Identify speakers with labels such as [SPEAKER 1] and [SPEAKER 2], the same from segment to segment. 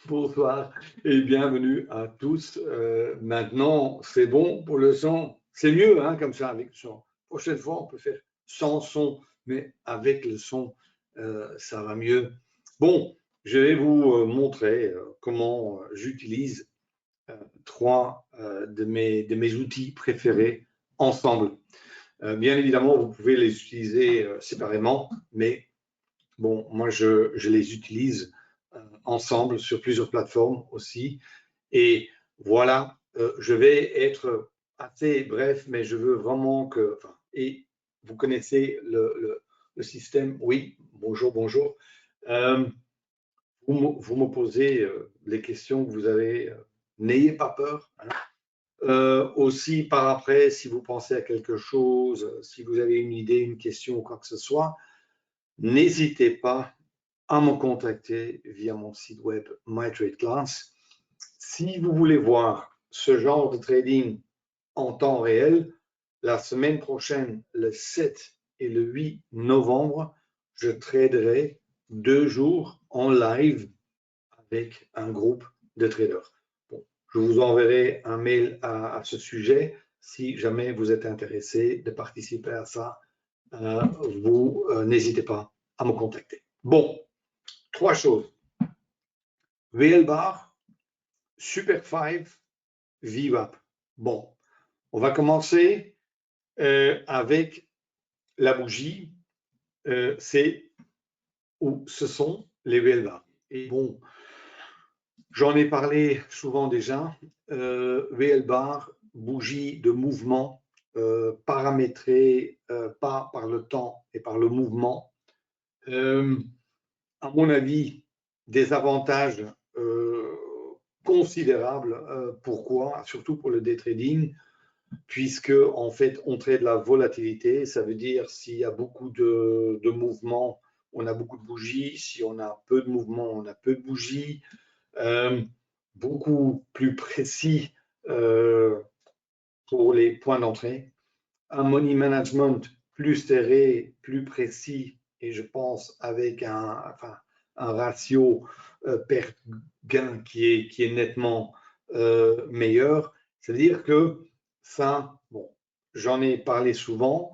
[SPEAKER 1] Bonsoir et bienvenue à tous. Maintenant, c'est bon pour le son. C'est mieux hein, comme ça avec le son. Prochaine fois, on peut faire sans son, mais avec le son, ça va mieux. Bon, je vais vous montrer comment j'utilise trois de mes outils préférés ensemble. Bien évidemment, vous pouvez les utiliser séparément, mais bon, moi, je les utilise ensemble sur plusieurs plateformes aussi. Et voilà, je vais être assez bref, mais je veux vraiment que... Enfin, et vous connaissez le système. Oui, bonjour, bonjour. Vous me posez les questions que vous avez. N'ayez pas peur. Hein. Aussi, par après, si vous pensez à quelque chose, si vous avez une idée, une question ou quoi que ce soit, n'hésitez pas à me contacter via mon site web MyTradeClass. Si vous voulez voir ce genre de trading en temps réel, la semaine prochaine, le 7 et le 8 novembre, je traderai 2 jours en live avec un groupe de traders. Bon, je vous enverrai un mail à ce sujet. Si jamais vous êtes intéressé de participer à ça, vous n'hésitez pas à me contacter. Bon, trois choses. VL-Bar, Super 5, VWAP. Bon, on va commencer avec la bougie. Ce sont les VL-Bar. Et bon, j'en ai parlé souvent déjà. VL-Bar, bougie de mouvement, paramétrée pas par le temps et par le mouvement. À mon avis, des avantages considérables. Pourquoi? Surtout pour le day trading, puisque en fait, on trade la volatilité. Ça veut dire s'il y a beaucoup de mouvements, on a beaucoup de bougies. Si on a peu de mouvements, on a peu de bougies. Beaucoup plus précis pour les points d'entrée. Un money management plus serré, plus précis, et je pense avec un ratio perte-gain qui est nettement meilleur. C'est-à-dire que ça, bon, j'en ai parlé souvent,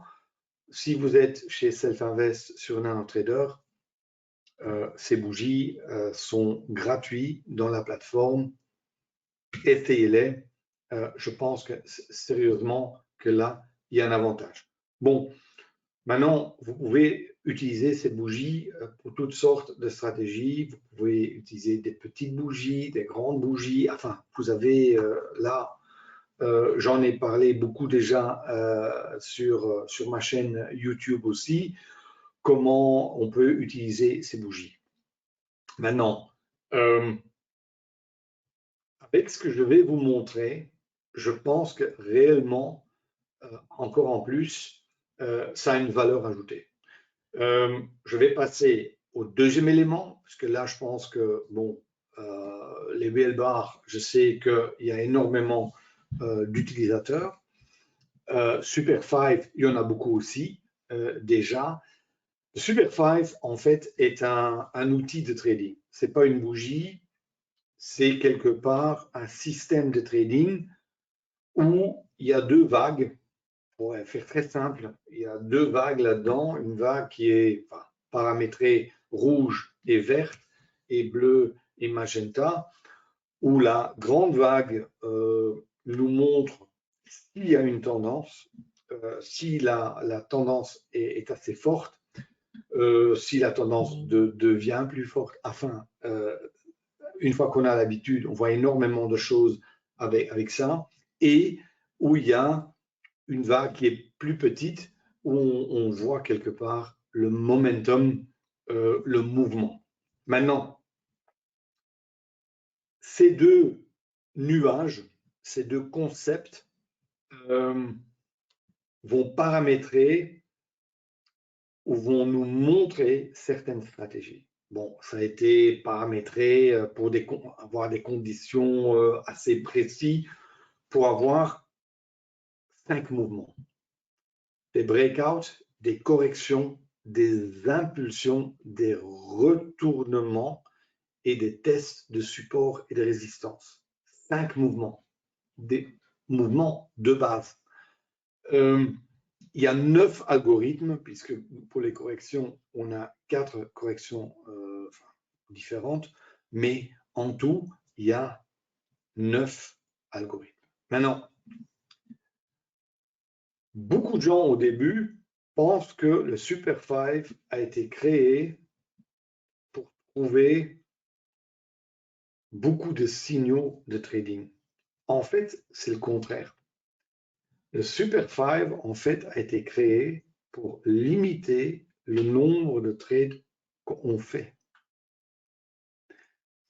[SPEAKER 1] si vous êtes chez Self-Invest sur NanoTrader, ces bougies sont gratuites dans la plateforme. Essayez-les. Je pense que sérieusement que là, il y a un avantage. Bon, maintenant, vous pouvez utiliser cette bougie pour toutes sortes de stratégies. Vous pouvez utiliser des petites bougies, des grandes bougies. Enfin, vous avez là, j'en ai parlé beaucoup déjà sur ma chaîne YouTube aussi, comment on peut utiliser ces bougies. Maintenant, avec ce que je vais vous montrer, je pense que réellement, encore en plus, ça a une valeur ajoutée. Je vais passer au deuxième élément, parce que là, je pense que, bon, les VL-Bar, je sais qu'il y a énormément d'utilisateurs. Super 5, il y en a beaucoup aussi, déjà. Le Super 5, en fait, est un outil de trading. Ce n'est pas une bougie, c'est quelque part un système de trading où il y a deux vagues. Pour faire très simple, il y a deux vagues là-dedans. Une vague qui est paramétrée rouge et verte et bleu et magenta, où la grande vague nous montre s'il y a une tendance, si la tendance est assez forte, si la tendance devient plus forte. Enfin, une fois qu'on a l'habitude, on voit énormément de choses avec ça, et où il y a une vague qui est plus petite, où on voit quelque part le momentum, le mouvement. Maintenant, ces deux nuages, ces deux concepts vont paramétrer ou vont nous montrer certaines stratégies. Bon, ça a été paramétré pour avoir des conditions assez précises pour avoir 5 mouvements. Des breakouts, des corrections, des impulsions, des retournements et des tests de support et de résistance. 5 mouvements, des mouvements de base. Il y a 9 algorithmes, puisque pour les corrections, on a 4 corrections différentes, mais en tout, il y a 9 algorithmes. Maintenant, beaucoup de gens au début pensent que le Super 5 a été créé pour trouver beaucoup de signaux de trading. En fait, c'est le contraire. Le Super 5, en fait, a été créé pour limiter le nombre de trades qu'on fait.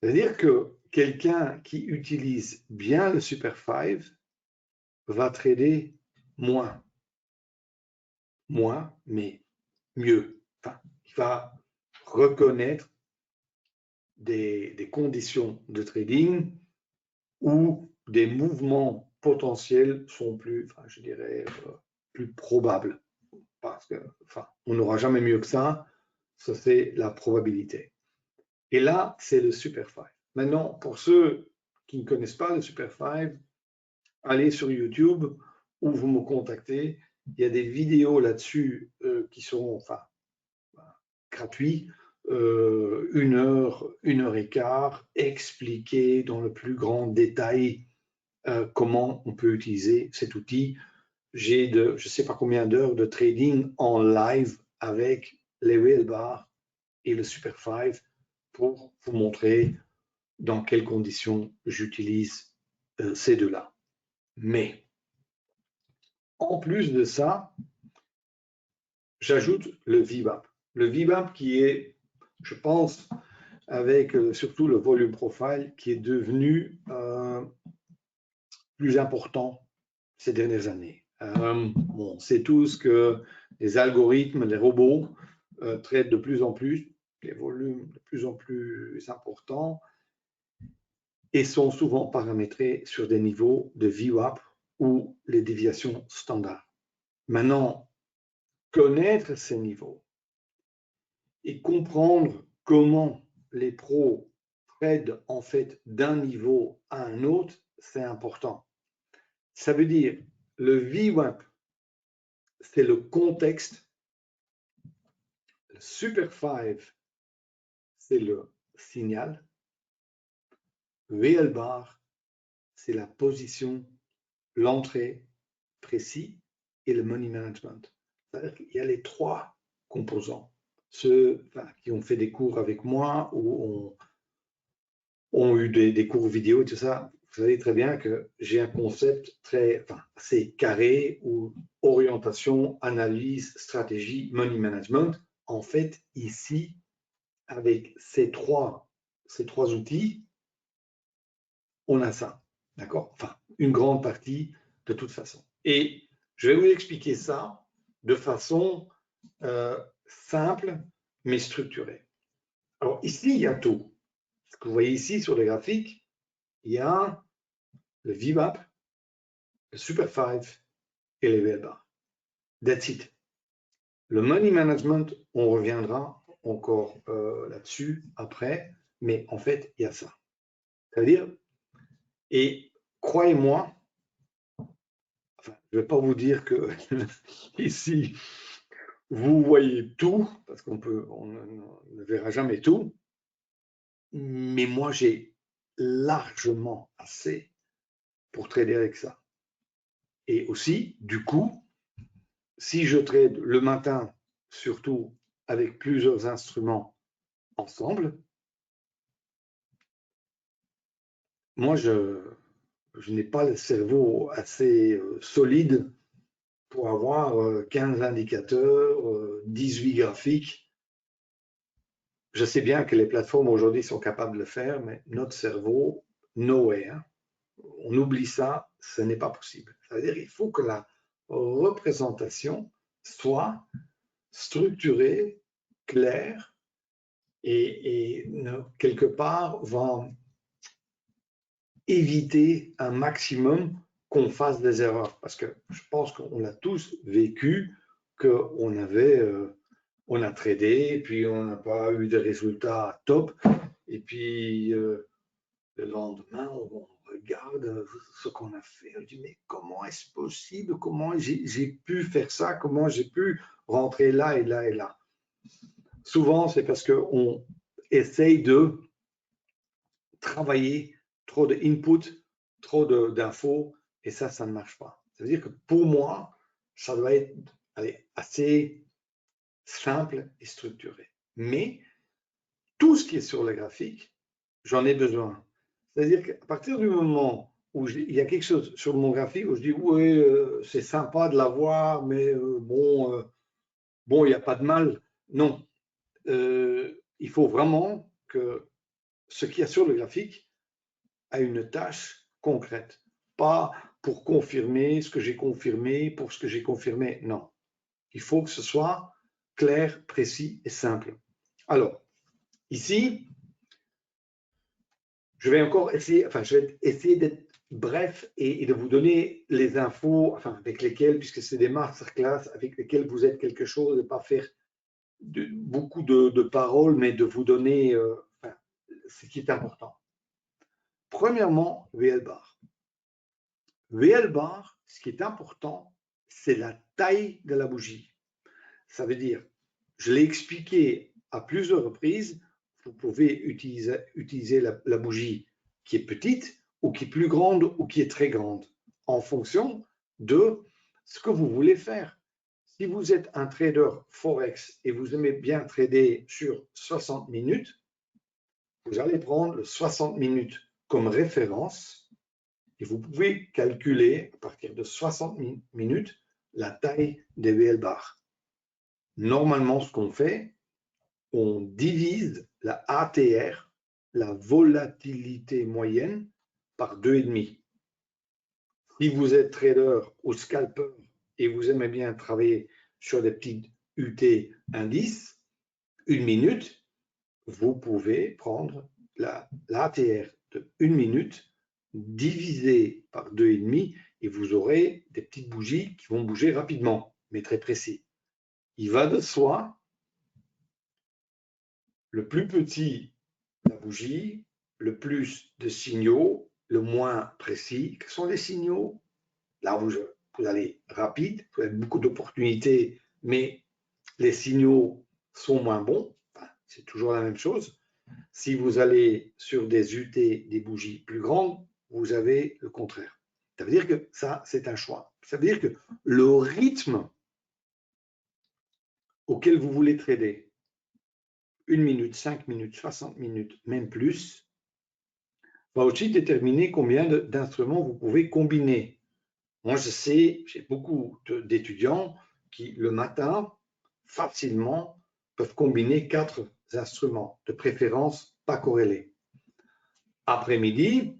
[SPEAKER 1] C'est-à-dire que quelqu'un qui utilise bien le Super 5 va trader moins. Moins, mais mieux. Enfin, il va reconnaître des conditions de trading où des mouvements potentiels sont plus, je dirais, plus probables. Parce que, on n'aura jamais mieux que ça. Ça, c'est la probabilité. Et là, c'est le Super 5. Maintenant, pour ceux qui ne connaissent pas le Super 5, allez sur YouTube ou vous me contactez. Il y a des vidéos là-dessus qui sont gratuites. 1 heure, 1 heure et quart, expliquer dans le plus grand détail comment on peut utiliser cet outil. J'ai je ne sais pas combien d'heures de trading en live avec les whale bars et le Super 5 pour vous montrer dans quelles conditions j'utilise ces deux-là. Mais en plus de ça, j'ajoute le VWAP. Le VWAP qui est, je pense, avec surtout le volume profile, qui est devenu plus important ces dernières années. On sait tous que les algorithmes, les robots traitent de plus en plus, les volumes de plus en plus importants et sont souvent paramétrés sur des niveaux de VWAP ou les déviations standards. Maintenant, connaître ces niveaux et comprendre comment les pros tradent en fait d'un niveau à un autre, c'est important. Ça veut dire le VWAP, c'est le contexte. Le Super 5, c'est le signal. VL bar, c'est la position, l'entrée précis et le money management. C'est-à-dire qu'il y a les 3 composants. Ceux qui ont fait des cours avec moi ou ont eu des cours vidéo et tout ça, vous savez très bien que j'ai un concept assez carré où orientation, analyse, stratégie, money management. En fait, ici, avec ces trois outils, on a ça, d'accord? Une grande partie de toute façon. Et je vais vous expliquer ça de façon simple, mais structurée. Alors ici, il y a tout. Ce que vous voyez ici sur le graphique, il y a le VWAP, le Super 5 et les VL bars. That's it. Le money management, on reviendra encore là-dessus après, mais en fait, il y a ça. C'est-à-dire, et croyez-moi, je ne vais pas vous dire que ici, vous voyez tout, parce on ne verra jamais tout, mais moi, j'ai largement assez pour trader avec ça. Et aussi, du coup, si je trade le matin, surtout avec plusieurs instruments ensemble, moi, je n'ai pas le cerveau assez solide pour avoir 15 indicateurs, 18 graphiques. Je sais bien que les plateformes aujourd'hui sont capables de le faire, mais notre cerveau, no way. On oublie ça, ce n'est pas possible. C'est-à-dire qu'il faut que la représentation soit structurée, claire et quelque part va éviter un maximum qu'on fasse des erreurs. Parce que je pense qu'on l'a tous vécu, qu'on a tradé, puis on n'a pas eu de résultats top. et puis le lendemain, on regarde ce qu'on a fait. On dit, mais comment est-ce possible? Comment j'ai pu faire ça? Comment j'ai pu rentrer là et là et là? Souvent, c'est parce qu'on essaye de travailler trop de input, trop d'infos, et ça ne marche pas. Ça veut dire que pour moi, ça doit être assez simple et structuré. Mais tout ce qui est sur le graphique, j'en ai besoin. C'est-à-dire qu'à partir du moment où il y a quelque chose sur mon graphique où je dis oui, c'est sympa de l'avoir, mais bon, il n'y a pas de mal. Non, il faut vraiment que ce qu'il y a sur le graphique a une tâche concrète, pas pour confirmer ce que j'ai confirmé, pour ce que j'ai confirmé. Non, il faut que ce soit clair, précis et simple. Alors, ici, je vais essayer d'être bref et de vous donner les infos, avec lesquelles, puisque c'est des masterclass, avec lesquelles vous êtes quelque chose, de ne pas faire beaucoup de paroles, mais de vous donner ce qui est important. Premièrement, VL-bar. VL-bar, ce qui est important, c'est la taille de la bougie. Ça veut dire, je l'ai expliqué à plusieurs reprises, vous pouvez utiliser la bougie qui est petite ou qui est plus grande ou qui est très grande en fonction de ce que vous voulez faire. Si vous êtes un trader Forex et vous aimez bien trader sur 60 minutes, vous allez prendre 60 minutes comme référence et vous pouvez calculer à partir de 60 minutes la taille des VL-bars. Normalement, ce qu'on fait, on divise la ATR, la volatilité moyenne, par 2,5. Si vous êtes trader ou scalper et vous aimez bien travailler sur des petites UT indices, une minute, vous pouvez prendre l'ATR de une minute divisé par 2,5 et vous aurez des petites bougies qui vont bouger rapidement, mais très précis. Il va de soi, le plus petit la bougie, le plus de signaux, le moins précis. Quels sont les signaux? Là, vous allez rapide, vous avez beaucoup d'opportunités, mais les signaux sont moins bons. Enfin, c'est toujours la même chose. Si vous allez sur des UT, des bougies plus grandes, vous avez le contraire. Ça veut dire que ça, c'est un choix. Ça veut dire que le rythme auquel vous voulez trader, 1 minute, 5 minutes, 60 minutes, même plus, va aussi déterminer combien d'instruments vous pouvez combiner. Moi, je sais, j'ai beaucoup d'étudiants qui, le matin, facilement, peuvent combiner 4 instruments, de préférence pas corrélés. Après-midi,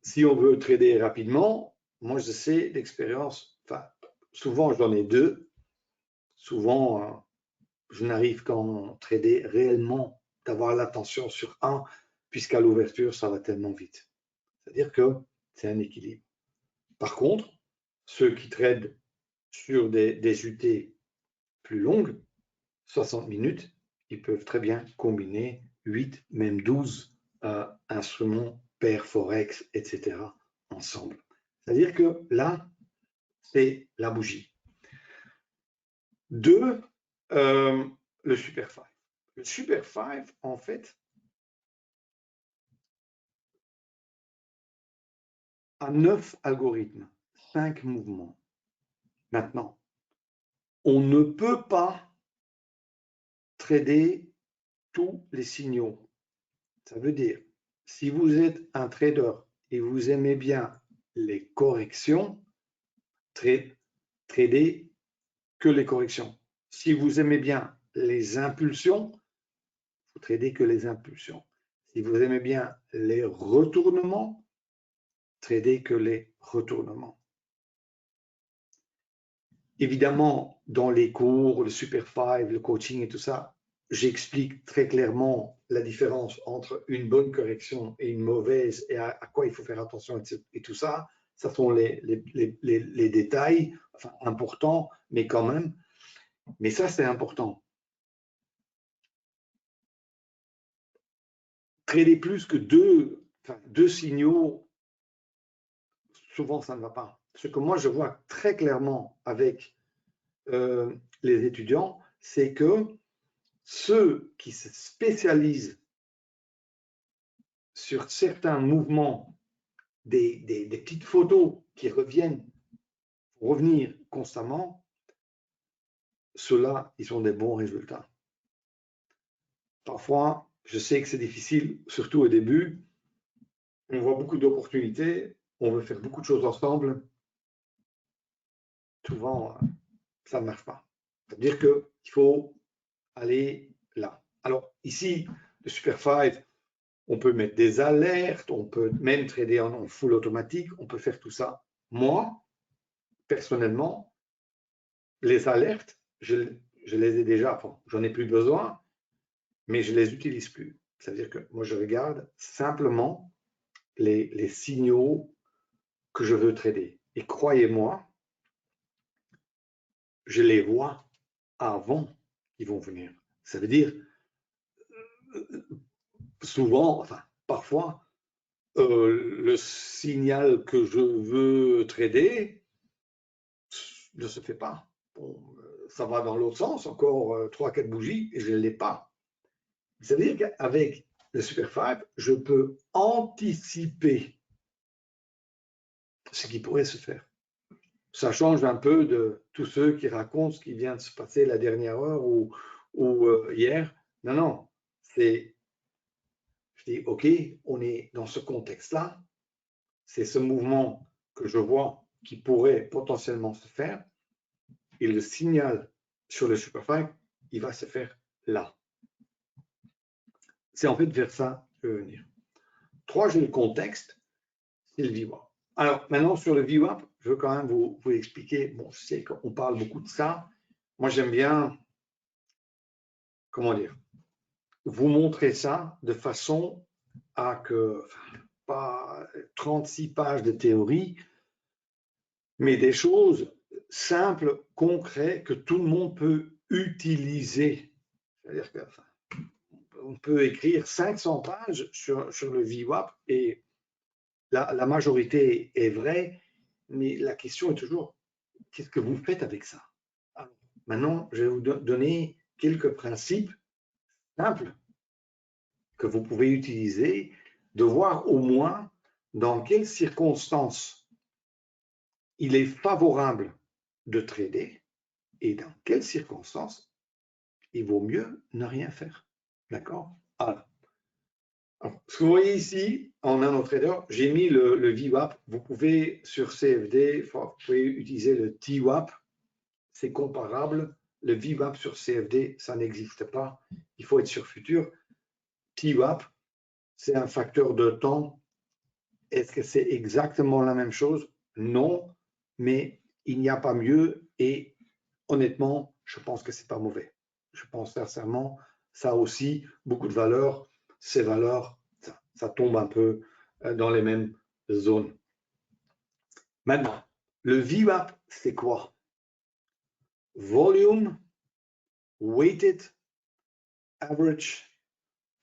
[SPEAKER 1] si on veut trader rapidement, moi, je sais d'expérience, souvent, j'en ai 2. Souvent, je n'arrive qu'à en trader réellement, d'avoir l'attention sur un, puisqu'à l'ouverture, ça va tellement vite. C'est-à-dire que c'est un équilibre. Par contre, ceux qui tradent sur des UT plus longues, 60 minutes, ils peuvent très bien combiner 8, même 12 instruments, paires, forex, etc. ensemble. C'est-à-dire que là, c'est la bougie. 2, le Super 5. Le Super 5, en fait, a 9 algorithmes, 5 mouvements. Maintenant, on ne peut pas trader tous les signaux. Ça veut dire, si vous êtes un trader et vous aimez bien les corrections, tradez que les corrections. Si vous aimez bien les impulsions, vous tradez que les impulsions. Si vous aimez bien les retournements, tradez que les retournements. Évidemment, dans les cours, le Super 5, le coaching et tout ça, j'explique très clairement la différence entre une bonne correction et une mauvaise et à quoi il faut faire attention et tout ça. Ça sont les détails importants, mais quand même. Mais ça, c'est important. trader plus que deux signaux, souvent ça ne va pas. Ce que moi je vois très clairement avec les étudiants, c'est que ceux qui se spécialisent sur certains mouvements, des petites photos qui reviennent, revenir constamment, ceux-là, ils ont des bons résultats. Parfois, je sais que c'est difficile, surtout au début. On voit beaucoup d'opportunités, on veut faire beaucoup de choses ensemble. Souvent, ça ne marche pas. C'est-à-dire qu'il faut aller là. Alors ici, le Super 5, on peut mettre des alertes, on peut même trader en full automatique, on peut faire tout ça. Moi, personnellement, les alertes, je les ai déjà, enfin, j'en ai plus besoin, mais je les utilise plus. C'est-à-dire que moi, je regarde simplement les signaux que je veux trader. Et croyez-moi, je les vois avant qu'ils vont venir. Ça veut dire, souvent, enfin, parfois, le signal que je veux trader ne se fait pas. Bon, ça va dans l'autre sens, encore 3-4 bougies, et je ne l'ai pas. Ça veut dire qu'avec le Super 5, je peux anticiper ce qui pourrait se faire. Ça change un peu de tous ceux qui racontent ce qui vient de se passer la dernière heure ou hier. Non, non, je dis, OK, on est dans ce contexte-là, c'est ce mouvement que je vois qui pourrait potentiellement se faire, et le signal sur le Super 5, il va se faire là. C'est en fait vers ça que je veux venir. 3, j'ai le contexte, c'est le VWAP. Alors maintenant sur le VWAP, je veux quand même vous expliquer, bon, je sais qu'on parle beaucoup de ça, moi j'aime bien, comment dire, vous montrer ça de façon à que, enfin, pas 36 pages de théorie, mais des choses simples, concrètes, que tout le monde peut utiliser. C'est-à-dire que, enfin, on peut écrire 500 pages sur le VWAP et la majorité est vraie, mais la question est toujours, qu'est-ce que vous faites avec ça? Alors, maintenant, je vais vous donner quelques principes simples que vous pouvez utiliser, de voir au moins dans quelles circonstances il est favorable de trader et dans quelles circonstances il vaut mieux ne rien faire. D'accord? Alors, ce que vous voyez ici, en NanoTrader, j'ai mis le VWAP. Vous pouvez, sur CFD, vous pouvez utiliser le TWAP. C'est comparable. Le VWAP sur CFD, ça n'existe pas. Il faut être sur Futur. TWAP, c'est un facteur de temps. Est-ce que c'est exactement la même chose? Non, mais il n'y a pas mieux et honnêtement, je pense que c'est pas mauvais. Je pense sincèrement, ça a aussi beaucoup de valeur. Ces valeurs, ça tombe un peu dans les mêmes zones. Maintenant, le VWAP, c'est quoi? Volume Weighted Average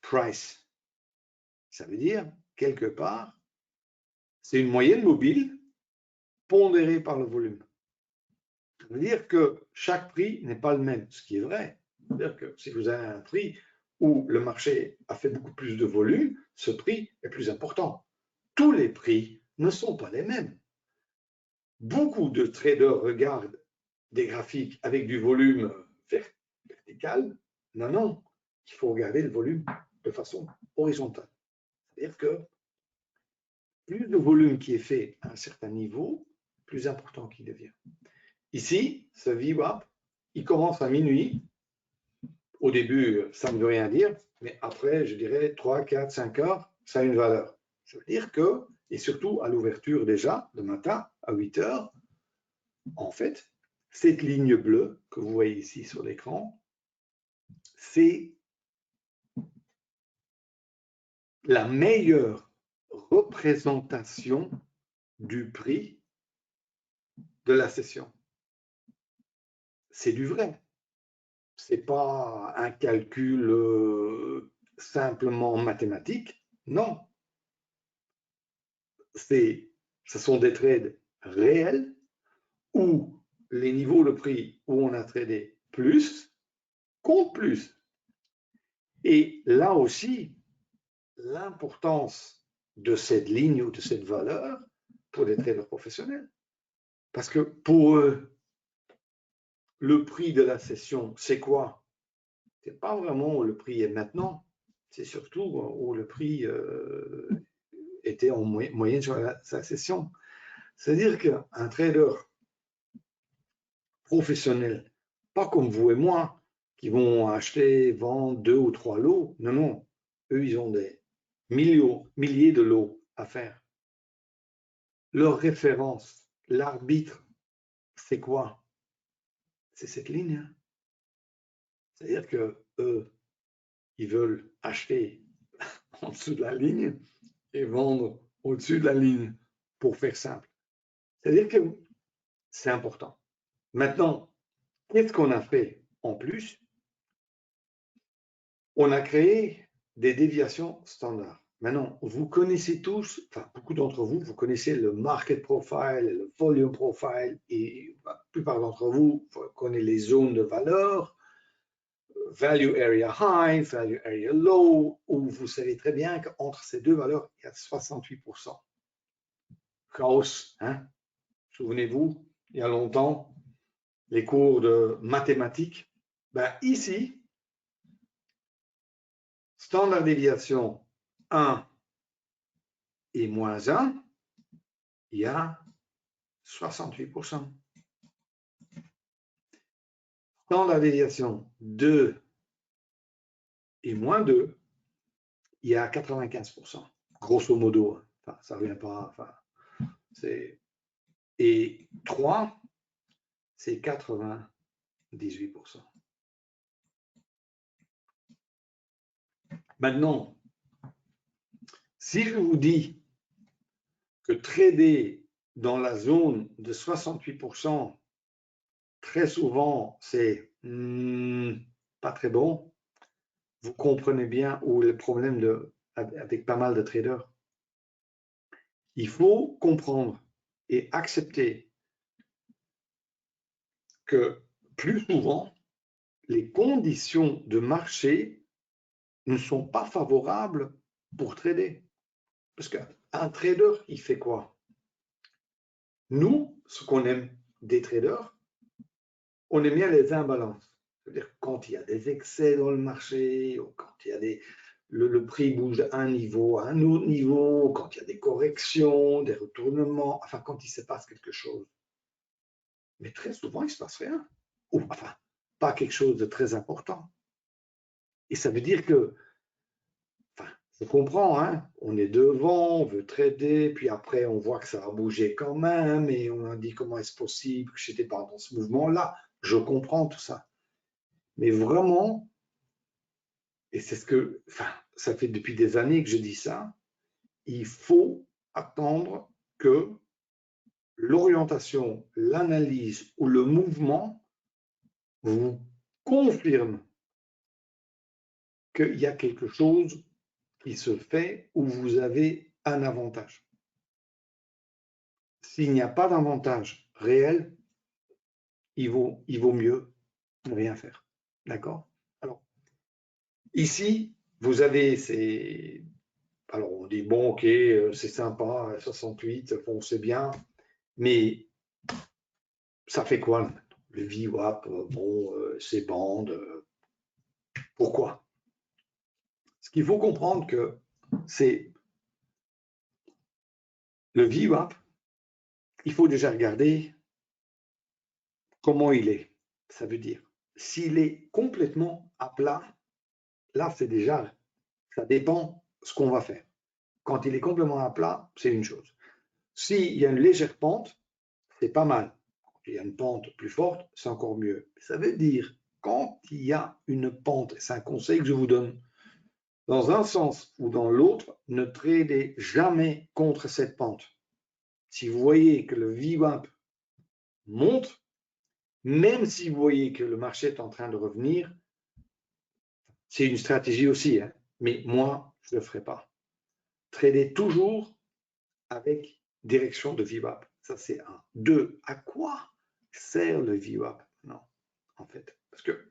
[SPEAKER 1] Price. Ça veut dire, quelque part, c'est une moyenne mobile pondérée par le volume. Ça veut dire que chaque prix n'est pas le même, ce qui est vrai. C'est-à-dire que si vous avez un prix où le marché a fait beaucoup plus de volume, ce prix est plus important. Tous les prix ne sont pas les mêmes. Beaucoup de traders regardent des graphiques avec du volume vertical. Non, non, il faut regarder le volume de façon horizontale. C'est-à-dire que plus de volume qui est fait à un certain niveau, plus important qu'il devient. Ici, ce VWAP, il commence à minuit. Au début, ça ne veut rien dire, mais après, je dirais 3, 4, 5 heures, ça a une valeur. Ça veut dire que, et surtout à l'ouverture déjà, le matin, à 8 heures, en fait, cette ligne bleue que vous voyez ici sur l'écran, c'est la meilleure représentation du prix de la session. C'est du vrai. Ce n'est pas un calcul simplement mathématique, Non, ce sont des trades réels où les niveaux de prix où on a tradé plus comptent plus. Et là aussi, l'importance de cette ligne ou de cette valeur pour les traders professionnels. Parce que pour eux, le prix de la session, c'est quoi? C'est pas vraiment où le prix est maintenant, c'est surtout où le prix était en moyenne sur sa session. C'est-à-dire qu'un trader professionnel, pas comme vous et moi, qui vont acheter, vendre 2 ou 3 lots. Non, non. Eux, ils ont des milliers de lots à faire. Leur référence, l'arbitre, c'est quoi? C'est cette ligne. C'est-à-dire que eux, ils veulent acheter en dessous de la ligne et vendre au-dessus de la ligne, pour faire simple. C'est-à-dire que c'est important. Maintenant, qu'est-ce qu'on a fait en plus? On a créé des déviations standards. Maintenant, vous connaissez tous, enfin beaucoup d'entre vous, vous connaissez le market profile, le volume profile, et la plupart d'entre vous connaissez les zones de valeur, value area high, value area low, où vous savez très bien qu'entre ces deux valeurs, il y a 68%. Chaos, hein? Souvenez-vous, il y a longtemps, les cours de mathématiques. Ben, ici, standard déviation 1 et moins 1, il y a 68%. Standard déviation 2 et moins 2, il y a 95%. Grosso modo, enfin, ça ne revient pas. Enfin, et 3, c'est 98%. Maintenant, si je vous dis que trader dans la zone de 68%, très souvent, c'est pas très bon, vous comprenez bien où est le problème avec pas mal de traders. Il faut comprendre et accepter que plus souvent, les conditions de marché ne sont pas favorables pour trader. Parce qu'un trader, il fait quoi? Nous, ce qu'on aime des traders, on aime bien les imbalances. C'est-à-dire quand il y a des excès dans le marché, ou quand il y a le prix bouge d'un niveau à un autre niveau, quand il y a des corrections, des retournements, enfin quand il se passe quelque chose. Mais très souvent, il ne se passe rien. Ou enfin, pas quelque chose de très important. Et ça veut dire que, enfin, je comprends, hein, on est devant, on veut trader, puis après on voit que ça a bougé quand même, et on a dit comment est-ce possible que je n'étais pas dans ce mouvement-là. Je comprends tout ça. Mais vraiment, et c'est ce que, enfin, ça fait depuis des années que je dis ça, il faut attendre que l'orientation, l'analyse ou le mouvement vous confirme qu'il y a quelque chose qui se fait où vous avez un avantage. S'il n'y a pas d'avantage réel, il vaut mieux ne rien faire. D'accord? Alors, ici, vous avez ces... Alors, on dit, bon, ok, c'est sympa, 68, bon, c'est bien, mais ça fait quoi? Le VWAP, bon, ces bandes, pourquoi? Ce qu'il faut comprendre que c'est le VWAP, il faut déjà regarder comment il est. Ça veut dire, s'il est complètement à plat, là, c'est déjà, ça dépend ce qu'on va faire. Quand il est complètement à plat, c'est une chose. S'il y a une légère pente, c'est pas mal. Quand il y a une pente plus forte, c'est encore mieux. Ça veut dire, quand il y a une pente, c'est un conseil que je vous donne, dans un sens ou dans l'autre, ne tradez jamais contre cette pente. Si vous voyez que le VWAP monte, même si vous voyez que le marché est en train de revenir, c'est une stratégie aussi, hein, mais moi, je ne le ferai pas. trader toujours avec direction de VWAP. Ça, c'est un. 2, à quoi sert le VWAP? Non, en fait. Parce que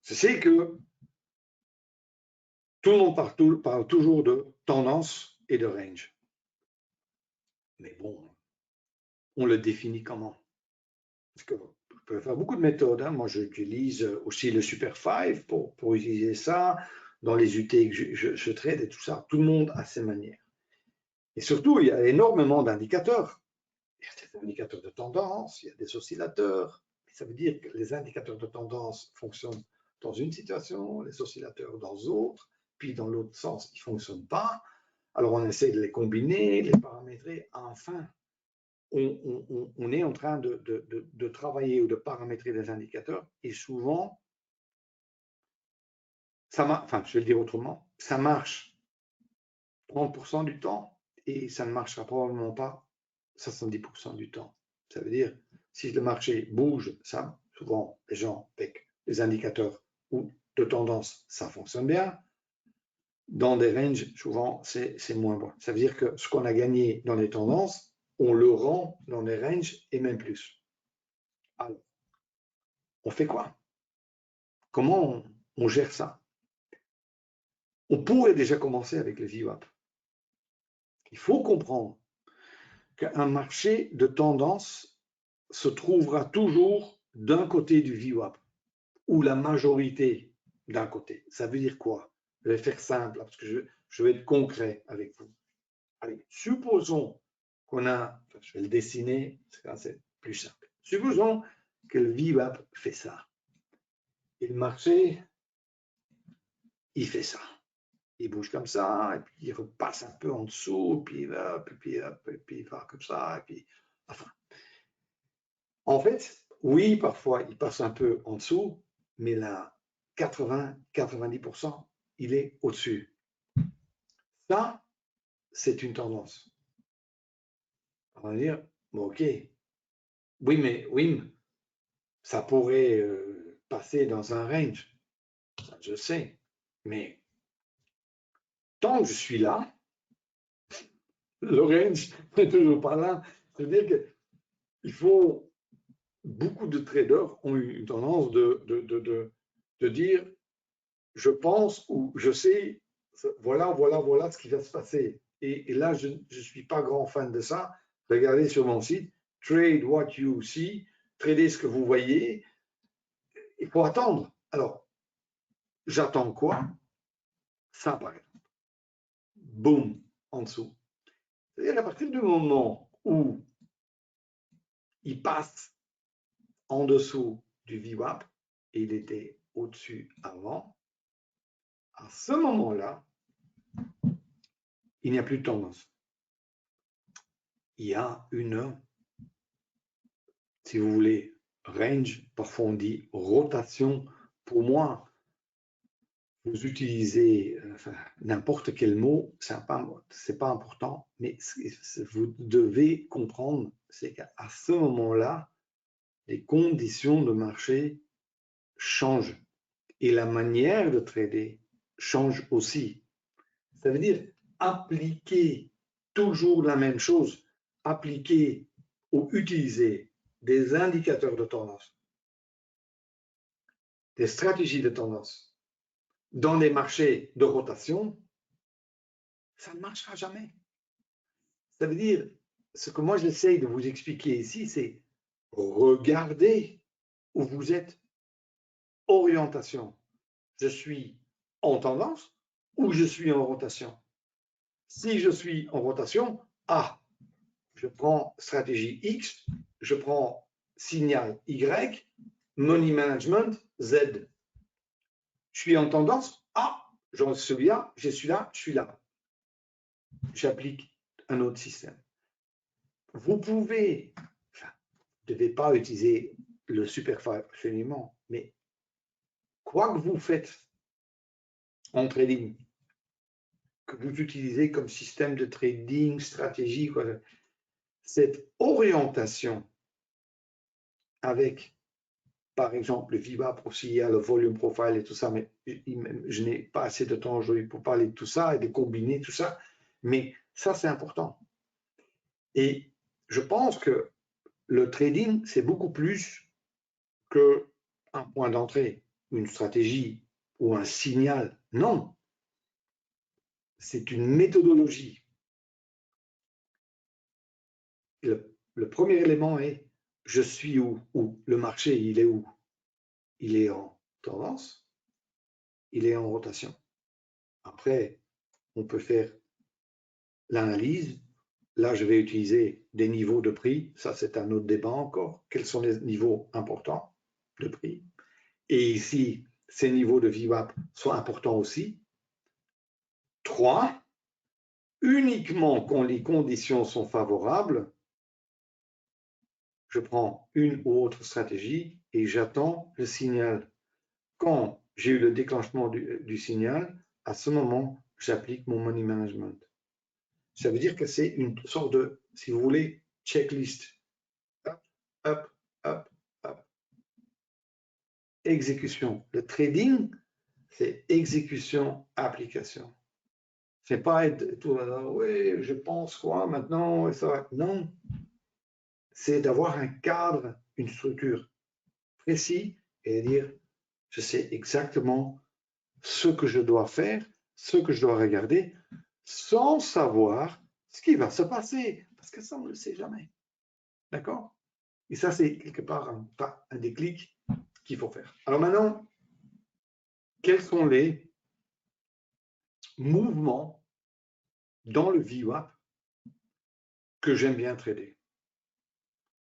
[SPEAKER 1] je sais que tout le monde parle toujours de tendance et de range. Mais bon, on le définit comment? Parce que je peux faire beaucoup de méthodes. Hein. Moi, j'utilise aussi le Super 5 pour utiliser ça dans les UT que je trade et tout ça. Tout le monde a ses manières. Et surtout, il y a énormément d'indicateurs. Il y a des indicateurs de tendance, il y a des oscillateurs. Ça veut dire que les indicateurs de tendance fonctionnent dans une situation, les oscillateurs dans l'autre, puis dans l'autre sens, ils ne fonctionnent pas. Alors, on essaie de les combiner, les paramétrer. Enfin, on est en train de travailler ou de paramétrer des indicateurs et souvent, enfin, je vais le dire autrement, ça marche 30% du temps et ça ne marchera probablement pas 70% du temps. Ça veut dire, si le marché bouge, ça, souvent, les gens avec les indicateurs ou de tendance, ça fonctionne bien. Dans des ranges, souvent, c'est moins bon. Ça veut dire que ce qu'on a gagné dans les tendances, on le rend dans les ranges et même plus. Alors, on fait quoi? Comment on gère ça? On pourrait déjà commencer avec le VWAP. Il faut comprendre qu'un marché de tendance se trouvera toujours d'un côté du VWAP, ou la majorité d'un côté. Ça veut dire quoi? Je vais faire simple, parce que je vais être concret avec vous. Allez, supposons qu'on a, je vais le dessiner, c'est plus simple. Supposons que le VWAP fait ça. Et le marché, il fait ça. Il bouge comme ça, et puis il repasse un peu en dessous, puis il va, puis il va comme ça, et puis, enfin. En fait, oui, parfois, il passe un peu en dessous, mais là, 80-90%, il est au-dessus. Ça, c'est une tendance. On va dire, bon, ok, oui, mais ça pourrait passer dans un range, ça, je sais, mais tant que je suis là, le range n'est toujours pas là. C'est-à-dire qu'il faut, beaucoup de traders ont une tendance de dire, je pense ou je sais, voilà ce qui va se passer. Et là, je ne suis pas grand fan de ça. Regardez sur mon site, trade what you see, trader ce que vous voyez. Il faut attendre. Alors, j'attends quoi? Ça, par exemple. Boum, en dessous. C'est-à-dire à partir du moment où il passe en dessous du VWAP, et il était au-dessus avant, à ce moment-là, il n'y a plus de tendance. Il y a une, si vous voulez, range, parfois on dit rotation. Pour moi, vous utilisez n'importe quel mot, c'est pas important, mais vous devez comprendre, c'est qu'à ce moment-là, les conditions de marché changent et la manière de trader change aussi. Ça veut dire appliquer toujours la même chose, appliquer ou utiliser des indicateurs de tendance, des stratégies de tendance dans les marchés de rotation, ça ne marchera jamais. Ça veut dire, ce que moi j'essaye de vous expliquer ici, c'est regarder où vous êtes. Orientation. Je suis en tendance ou je suis en rotation. Si je suis en rotation, je prends stratégie X, je prends signal Y, money management Z. Je suis en tendance, j'en souviens, je suis là. J'applique un autre système. Vous pouvez, vous ne devez pas utiliser le Super 5 absolument, mais quoi que vous faites en trading, que vous utilisez comme système de trading, stratégie, cette orientation avec, par exemple, le VWAP aussi, il y a le volume profile et tout ça, mais je n'ai pas assez de temps aujourd'hui pour parler de tout ça et de combiner tout ça. Mais ça, c'est important. Et je pense que le trading, c'est beaucoup plus qu'un point d'entrée, une stratégie ou un signal. Non, c'est une méthodologie. Le premier élément est je suis où? Le marché, il est où? Il est en tendance, il est en rotation. Après, on peut faire l'analyse. Là, je vais utiliser des niveaux de prix. Ça, c'est un autre débat encore. Quels sont les niveaux importants de prix? Et ici, ces niveaux de VWAP sont importants aussi. 3, uniquement quand les conditions sont favorables, je prends une ou autre stratégie et j'attends le signal. Quand j'ai eu le déclenchement du signal, à ce moment, j'applique mon money management. Ça veut dire que c'est une sorte de, si vous voulez, checklist. Hop, hop, hop, hop. Exécution. Le trading, c'est exécution, application. C'est pas être tout oui, je pense quoi maintenant, ça va. Non, c'est d'avoir un cadre, une structure précis et dire, je sais exactement ce que je dois faire, ce que je dois regarder, sans savoir ce qui va se passer, parce que ça, on ne le sait jamais. D'accord? Et ça, c'est quelque part un déclic qu'il faut faire. Alors maintenant, quels sont les mouvements dans le VWAP que j'aime bien trader?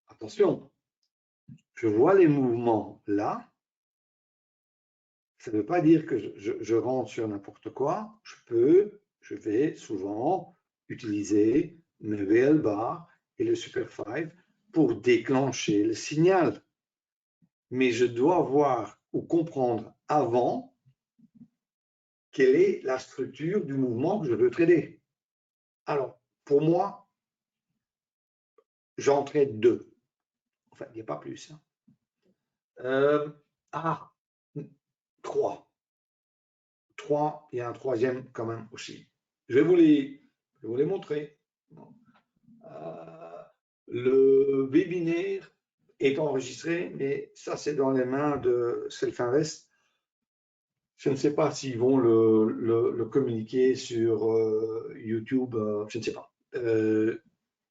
[SPEAKER 1] Attention, je vois les mouvements là. Ça ne veut pas dire que je rentre sur n'importe quoi. Je vais souvent utiliser le VL bar et le Super 5 pour déclencher le signal. Mais je dois voir ou comprendre avant quelle est la structure du mouvement que je veux trader. Alors, pour moi, j'en trade deux. Enfin, il n'y a pas plus. Trois. Trois, il y a un troisième quand même aussi. Je vais vous les montrer. Le webinaire est enregistré, mais ça, c'est dans les mains de Self-Invest. Je ne sais pas s'ils vont le communiquer sur YouTube, je ne sais pas.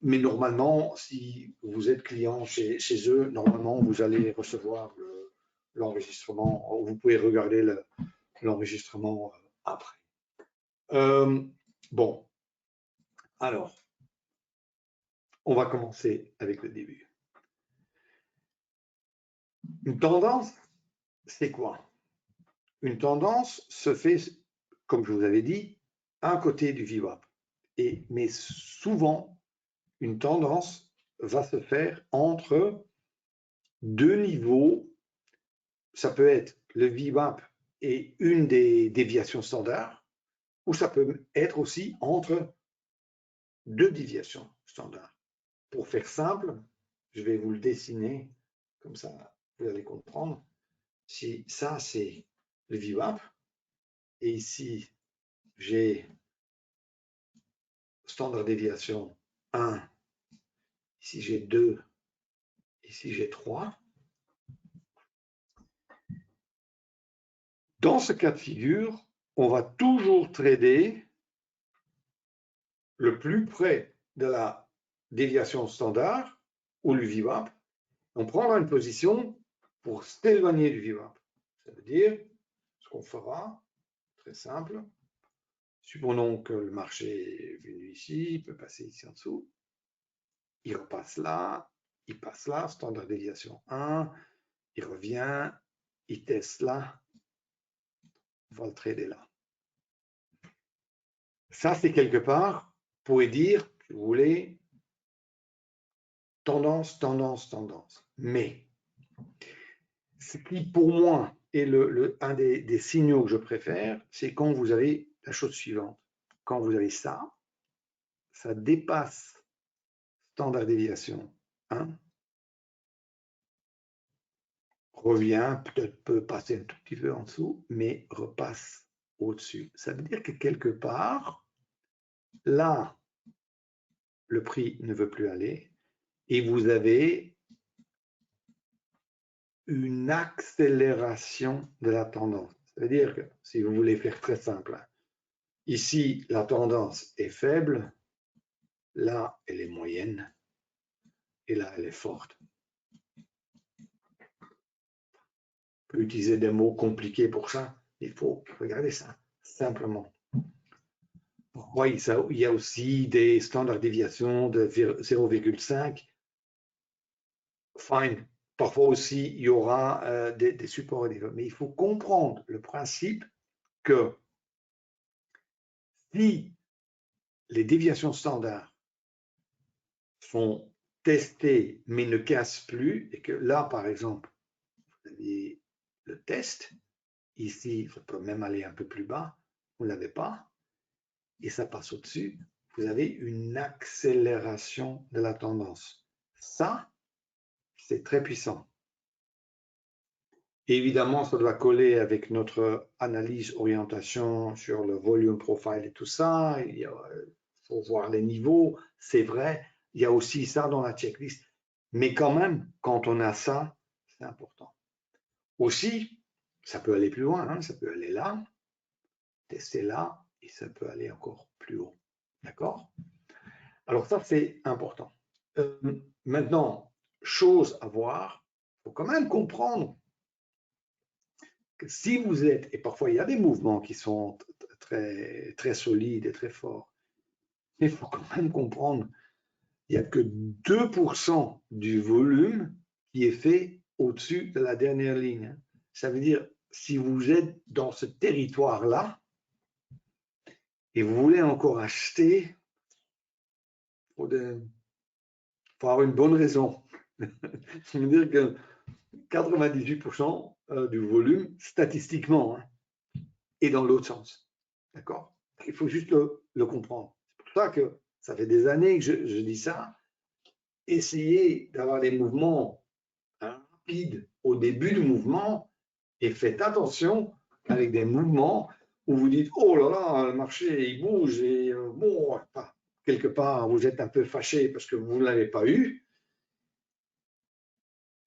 [SPEAKER 1] Mais normalement, si vous êtes client chez eux, normalement, vous allez recevoir l'enregistrement. Vous pouvez regarder l'enregistrement après. Bon, alors, on va commencer avec le début. Une tendance, c'est quoi? Une tendance se fait, comme je vous avais dit, à un côté du VWAP. Mais souvent, une tendance va se faire entre deux niveaux. Ça peut être le VWAP et une des déviations standards, ou ça peut être aussi entre deux déviations standards. Pour faire simple, je vais vous le dessiner, comme ça vous allez comprendre. Si ça c'est le VWAP, et ici j'ai standard déviation 1, ici j'ai 2, ici j'ai 3. Dans ce cas de figure, on va toujours trader le plus près de la déviation standard ou le VWAP. On prendra une position pour s'éloigner du VWAP. Ça veut dire, ce qu'on fera, très simple, supposons que le marché est venu ici, il peut passer ici en dessous, il repasse là, il passe là, standard déviation 1, il revient, il teste là, on va le trader là. Ça, c'est quelque part, vous pouvez dire, si vous voulez, tendance, tendance, tendance. Mais ce qui, pour moi, est un des signaux que je préfère, c'est quand vous avez la chose suivante. Quand vous avez ça, ça dépasse standard déviation 1, revient, peut-être peut passer un tout petit peu en dessous, mais repasse au-dessus. Ça veut dire que quelque part, là, le prix ne veut plus aller et vous avez une accélération de la tendance. C'est-à-dire que si vous voulez faire très simple, ici, la tendance est faible, là, elle est moyenne et là, elle est forte. On peut utiliser des mots compliqués pour ça. Il faut regarder ça simplement. Pourquoi il y a aussi des standards de déviation de 0,5. Fine. Parfois aussi, il y aura des supports. Mais il faut comprendre le principe que si les déviations standards sont testées mais ne cassent plus, et que là, par exemple, vous avez le test, ici, ça peut même aller un peu plus bas, vous ne l'avez pas, et ça passe au-dessus, vous avez une accélération de la tendance. Ça, c'est très puissant. Et évidemment, ça doit coller avec notre analyse orientation sur le volume profile et tout ça. Il faut voir les niveaux, c'est vrai. Il y a aussi ça dans la checklist. Mais quand même, quand on a ça, c'est important. Aussi, ça peut aller plus loin, hein, ça peut aller là, tester là, et ça peut aller encore plus haut. D'accord? Alors ça, c'est important. Maintenant, chose à voir, il faut quand même comprendre que si vous êtes, et parfois il y a des mouvements qui sont très, très solides et très forts, mais il faut quand même comprendre, il n'y a que 2% du volume qui est fait au-dessus de la dernière ligne. Ça veut dire, si vous êtes dans ce territoire-là, et vous voulez encore acheter, il faut avoir une bonne raison. Ça veut dire que 98% du volume, statistiquement, hein, est dans l'autre sens. D'accord? Il faut juste le comprendre. C'est pour ça que ça fait des années que je dis ça. Essayez d'avoir des mouvements rapides au début du mouvement et faites attention avec des mouvements où vous dites oh là là, le marché il bouge et bon, quelque part vous êtes un peu fâché parce que vous ne l'avez pas eu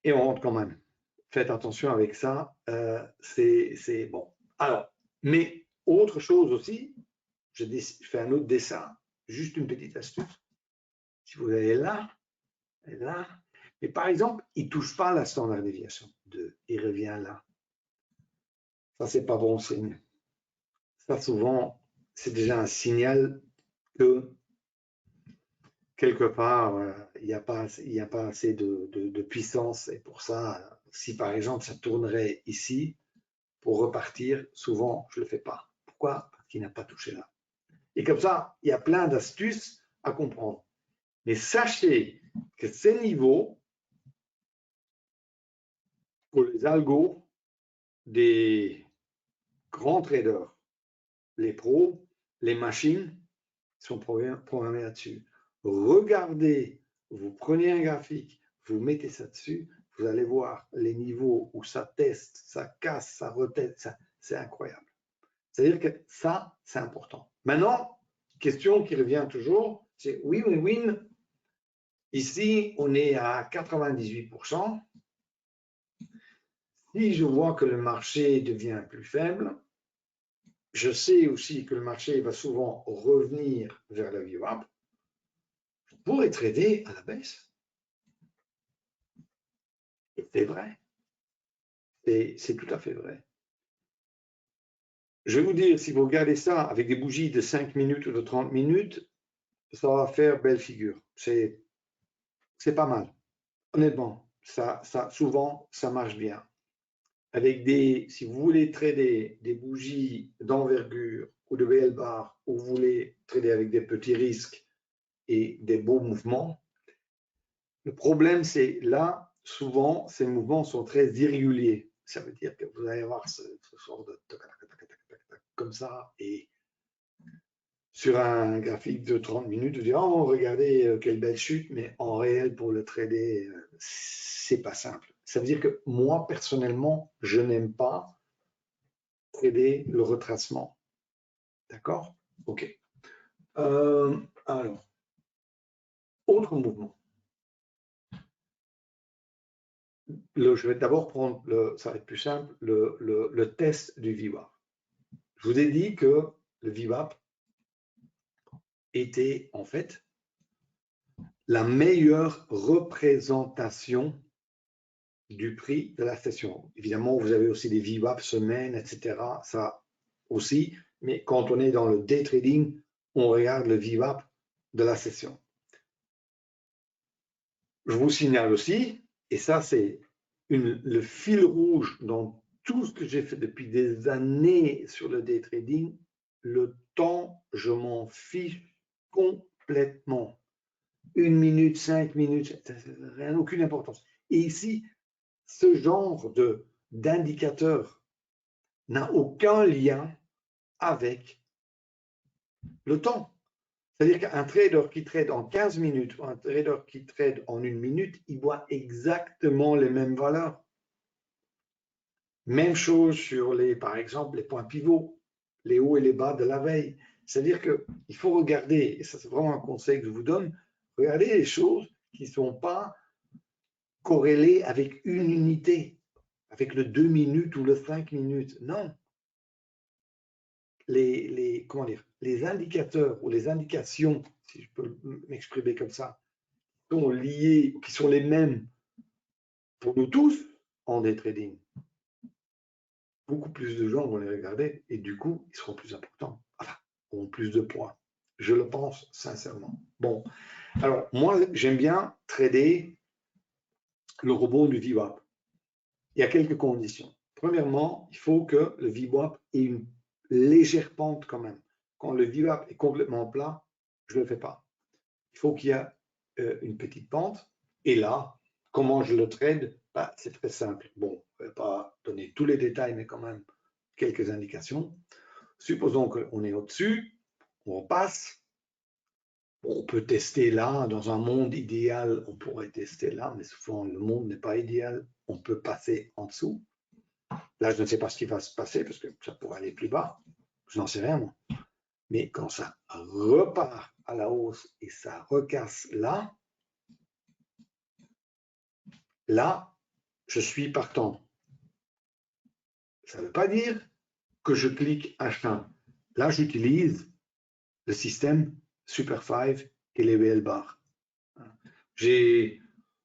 [SPEAKER 1] et on rentre quand même. Faites attention avec ça, c'est bon. Alors, mais autre chose aussi, je fais un autre dessin, juste une petite astuce. Si vous allez là, et là, mais par exemple, il ne touche pas la standard déviation 2, il revient là. Ça, c'est pas bon signe. Ça, souvent, c'est déjà un signal que quelque part, il n'y a pas assez de puissance. Et pour ça, si par exemple, ça tournerait ici, pour repartir, souvent, je ne le fais pas. Pourquoi? Parce qu'il n'a pas touché là. Et comme ça, il y a plein d'astuces à comprendre. Mais sachez que ces niveaux, pour les algos des grands traders, les pros, les machines sont programmés là-dessus. Regardez, vous prenez un graphique, vous mettez ça dessus, vous allez voir les niveaux où ça teste, ça casse, ça reteste, c'est incroyable. C'est-à-dire que ça, c'est important. Maintenant, question qui revient toujours, c'est oui, ici, on est à 98%. Si je vois que le marché devient plus faible, je sais aussi que le marché va souvent revenir vers le VWAP. Je pourrais trader à la baisse. Et c'est vrai. C'est tout à fait vrai. Je vais vous dire, si vous regardez ça avec des bougies de 5 minutes ou de 30 minutes, ça va faire belle figure. C'est pas mal. Honnêtement, souvent, ça marche bien. Avec si vous voulez trader des bougies d'envergure ou de BL bar, ou vous voulez trader avec des petits risques et des beaux mouvements, le problème, c'est là, souvent, ces mouvements sont très irréguliers. Ça veut dire que vous allez avoir ce genre de comme ça, et sur un graphique de 30 minutes, vous dites, oh, regardez quelle belle chute, mais en réel, pour le trader, c'est pas simple. Ça veut dire que moi, personnellement, je n'aime pas trader le retracement. D'accord? OK. Alors, autre mouvement. Je vais d'abord prendre, ça va être plus simple, le test du VWAP. Je vous ai dit que le VWAP était en fait la meilleure représentation du prix de la session. Évidemment, vous avez aussi des VWAP semaines, etc. Ça aussi, mais quand on est dans le day trading, on regarde le VWAP de la session. Je vous signale aussi, et ça c'est le fil rouge dans tout ce que j'ai fait depuis des années sur le day trading, le temps, je m'en fiche complètement. 1 minute, 5 minutes, rien, aucune importance. Et ici, ce genre d'indicateur n'a aucun lien avec le temps. C'est-à-dire qu'un trader qui trade en 15 minutes ou un trader qui trade en 1 minute, il voit exactement les mêmes valeurs. Même chose sur par exemple, les points pivots, les hauts et les bas de la veille. C'est-à-dire qu'il faut regarder, et ça c'est vraiment un conseil que je vous donne, regardez les choses qui ne sont pas corrélées avec une unité, avec le 2 minutes ou le 5 minutes. Non. Comment dire, les indicateurs ou les indications, si je peux m'exprimer comme ça, sont liés, qui sont les mêmes pour nous tous en day trading. Beaucoup plus de gens vont les regarder et du coup, ils seront plus importants, enfin, auront plus de points. Je le pense sincèrement. Bon, alors moi, j'aime bien trader le rebond du VWAP. Il y a quelques conditions. Premièrement, il faut que le VWAP ait une légère pente quand même. Quand le VWAP est complètement plat, je ne le fais pas. Il faut qu'il y ait une petite pente. Et là, comment je le trade? C'est très simple. Bon, je ne vais pas donner tous les détails, mais quand même quelques indications. Supposons qu'on est au-dessus, on passe. On peut tester là, dans un monde idéal, on pourrait tester là, mais souvent le monde n'est pas idéal. On peut passer en dessous. Là, je ne sais pas ce qui va se passer parce que ça pourrait aller plus bas. Je n'en sais rien, moi. Mais quand ça repart à la hausse et ça recasse là, je suis partant. Ça ne veut pas dire que je clique H1. Là, j'utilise le système Super 5 et les VL bars. Le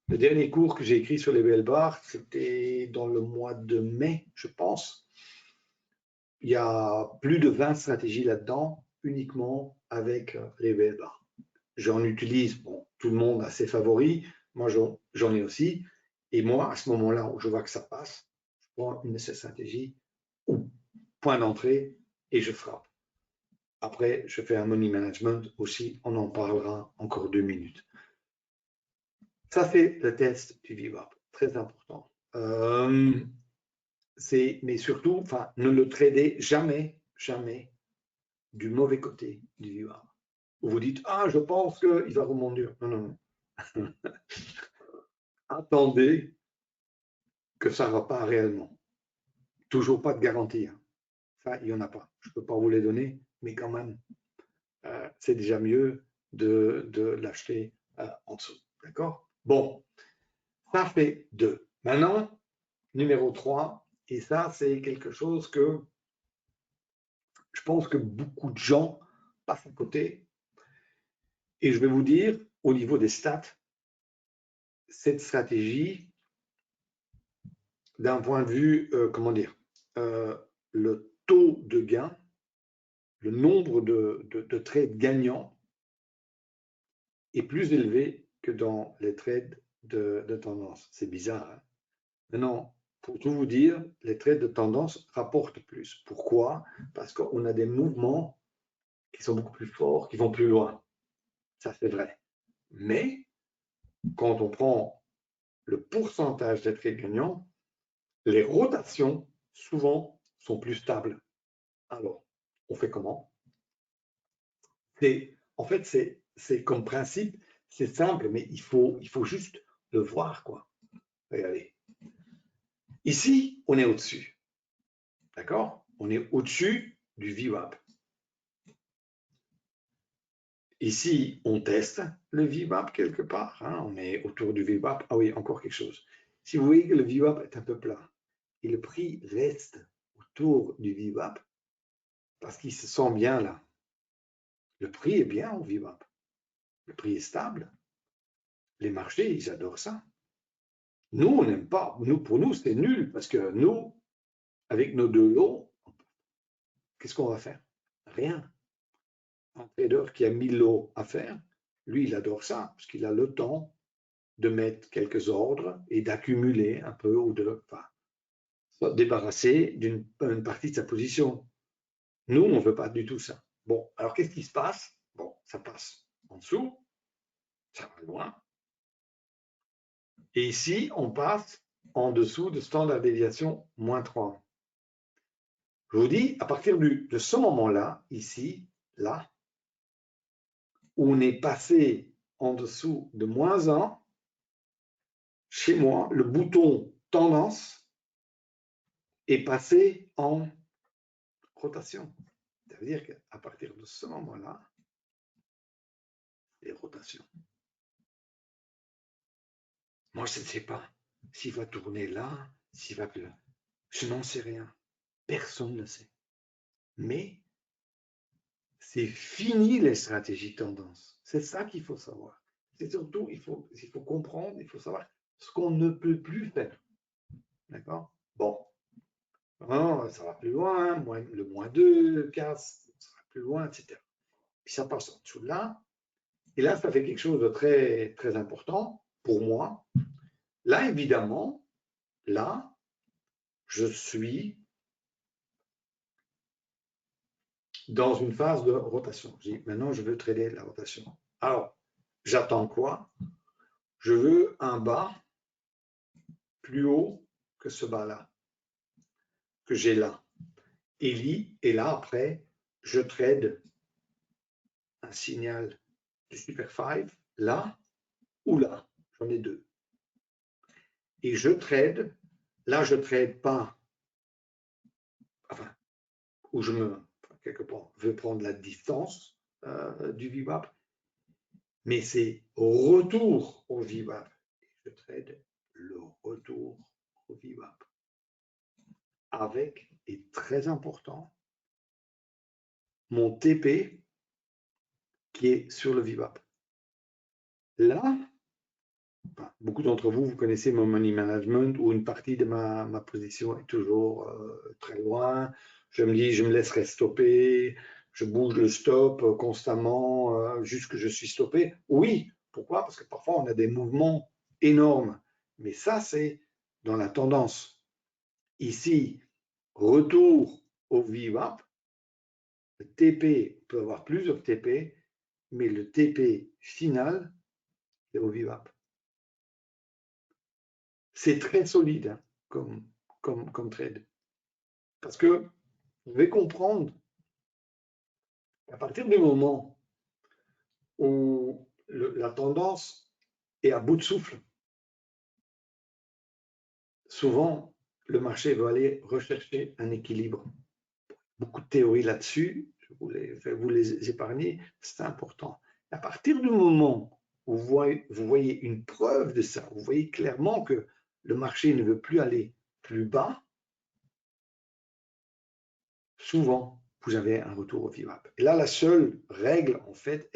[SPEAKER 1] dernier cours que j'ai écrit sur les VL bars, c'était dans le mois de mai, je pense. Il y a plus de 20 stratégies là-dedans, uniquement avec les VL bars. J'en utilise, bon, tout le monde a ses favoris, moi j'en ai aussi. Et moi, à ce moment-là où je vois que ça passe, je prends une de ces stratégies, ou point d'entrée, et je frappe. Après, je fais un money management aussi, on en parlera encore 2 minutes. Ça, c'est le test du VWAP, très important. Mais surtout, enfin, ne le tradez jamais, jamais du mauvais côté du VWAP. Vous vous dites, ah, je pense qu'il va rebondir. Non, non, non. Attendez que ça repart réellement. Toujours pas de garantie. Hein. Ça, il n'y en a pas. Je ne peux pas vous les donner, mais quand même, c'est déjà mieux de l'acheter en dessous. D'accord? Bon, ça fait 2. Maintenant, numéro 3, et ça, c'est quelque chose que je pense que beaucoup de gens passent à côté. Et je vais vous dire, au niveau des stats, cette stratégie, d'un point de vue, comment dire, le taux de gain, le nombre de trades gagnants est plus élevé que dans les trades de tendance. C'est bizarre. Hein? Maintenant, pour tout vous dire, les trades de tendance rapportent plus. Pourquoi? Parce qu'on a des mouvements qui sont beaucoup plus forts, qui vont plus loin. Ça, c'est vrai. Mais quand on prend le pourcentage des trades gagnants, les rotations, souvent, sont plus stables. Alors, on fait comment? En fait, c'est comme principe, c'est simple, mais il faut juste le voir, quoi. Regardez. Ici, on est au-dessus. D'accord? On est au-dessus du VWAP. Ici, on teste le VWAP quelque part. Hein, on est autour du VWAP. Ah oui, encore quelque chose. Si vous voyez que le VWAP est un peu plat et le prix reste autour du VWAP parce qu'il se sent bien là. Le prix est bien au VWAP. Le prix est stable. Les marchés, ils adorent ça. Nous, on n'aime pas. Pour nous, c'est nul parce que nous, avec nos 2 lots, qu'est-ce qu'on va faire? Rien. Un trader qui a 1000 lots à faire, lui, il adore ça parce qu'il a le temps de mettre quelques ordres et d'accumuler un peu ou de se débarrasser d'une partie de sa position. Nous, on ne veut pas du tout ça. Bon, alors qu'est-ce qui se passe? Bon, ça passe en dessous, ça va loin. Et ici, on passe en dessous de standard déviation moins 3. Je vous dis, à partir de ce moment-là, ici, là, où on est passé en dessous de moins 1, chez moi, le bouton tendance est passé en rotation. Ça veut dire qu'à partir de ce moment-là, les rotations. Moi, je ne sais pas s'il va tourner là, s'il va plus là. Je n'en sais rien. Personne ne sait. Mais c'est fini les stratégies tendance. C'est ça qu'il faut savoir. C'est surtout, il faut comprendre, il faut savoir ce qu'on ne peut plus faire. D'accord? Bon. Non, ça va plus loin, le moins 2 casse, ça va plus loin, etc. Puis ça passe en dessous de là. Et là, ça fait quelque chose de très, très important pour moi. Là, évidemment, là, je suis dans une phase de rotation. Je dis, maintenant, je veux trader la rotation. Alors, j'attends quoi? Je veux un bas plus haut que ce bas-là, que j'ai là. Et là, après, je trade un signal du Super 5, là ou là. J'en ai 2. Et je trade, là, je trade pas, enfin, où je quelque part, veux prendre la distance du VWAP, mais c'est retour au VWAP. Je trade le retour au VWAP. Avec, et très important, mon TP qui est sur le VWAP. Là, beaucoup d'entre vous, vous connaissez mon money management où une partie de ma position est toujours très loin. Je me dis, je me laisserai stopper, je bouge le stop constamment jusqu'à ce que je suis stoppé. Oui, pourquoi? Parce que parfois on a des mouvements énormes. Mais ça, c'est dans la tendance. Ici, retour au VWAP, le TP peut avoir plusieurs TP, mais le TP final est au VWAP. C'est très solide hein, comme trade. Parce que vous devez comprendre qu'à partir du moment où la tendance est à bout de souffle, souvent le marché va aller rechercher un équilibre. Beaucoup de théories là-dessus, je vais vous les épargner, c'est important. À partir du moment où vous voyez une preuve de ça, vous voyez clairement que le marché ne veut plus aller plus bas, souvent, vous avez un retour au VWAP. Et là, la seule règle, en fait,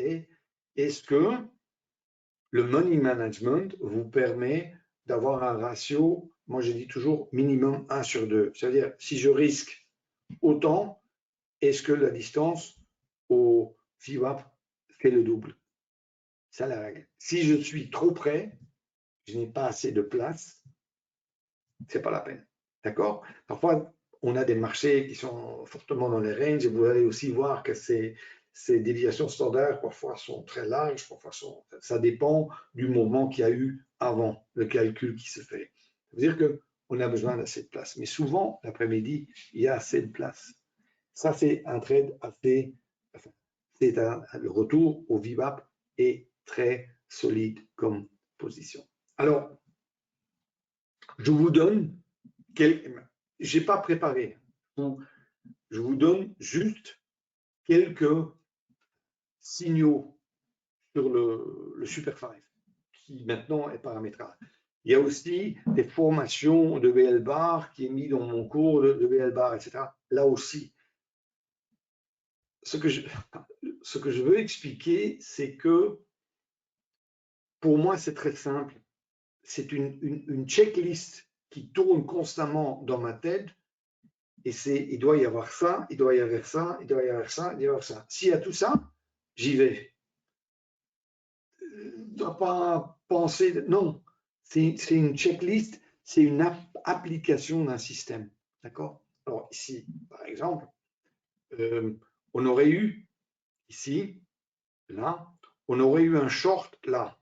[SPEAKER 1] est-ce que le money management vous permet d'avoir un ratio, moi je dis toujours minimum 1 sur 2. C'est-à-dire, si je risque autant, est-ce que la distance au VWAP fait le double? C'est la règle. Si je suis trop près, je n'ai pas assez de place, c'est pas la peine. D'accord? Parfois, on a des marchés qui sont fortement dans les ranges et vous allez aussi voir que ces déviations standards parfois sont très larges, parfois ça dépend du moment qu'il y a eu avant le calcul qui se fait. Ça veut dire qu'on a besoin d'assez de place. Mais souvent, l'après-midi, il y a assez de place. Ça, c'est un trade assez, enfin, le retour au VWAP est très solide comme position. Alors, je vous donne je n'ai pas préparé. Je vous donne juste quelques signaux sur le Super 5, qui maintenant est paramétrable. Il y a aussi des formations de VL-Bar qui est mis dans mon cours de VL-Bar, etc. Là aussi, ce que je veux expliquer, c'est que pour moi, c'est très simple. C'est une checklist qui tourne constamment dans ma tête. Et il doit y avoir ça, il doit y avoir ça, il doit y avoir ça, il doit y avoir ça. S'il y a tout ça, j'y vais. Je ne dois pas penser. Non, c'est une checklist, c'est une application d'un système. D'accord? Alors ici, par exemple, on aurait eu ici, là, on aurait eu un short là.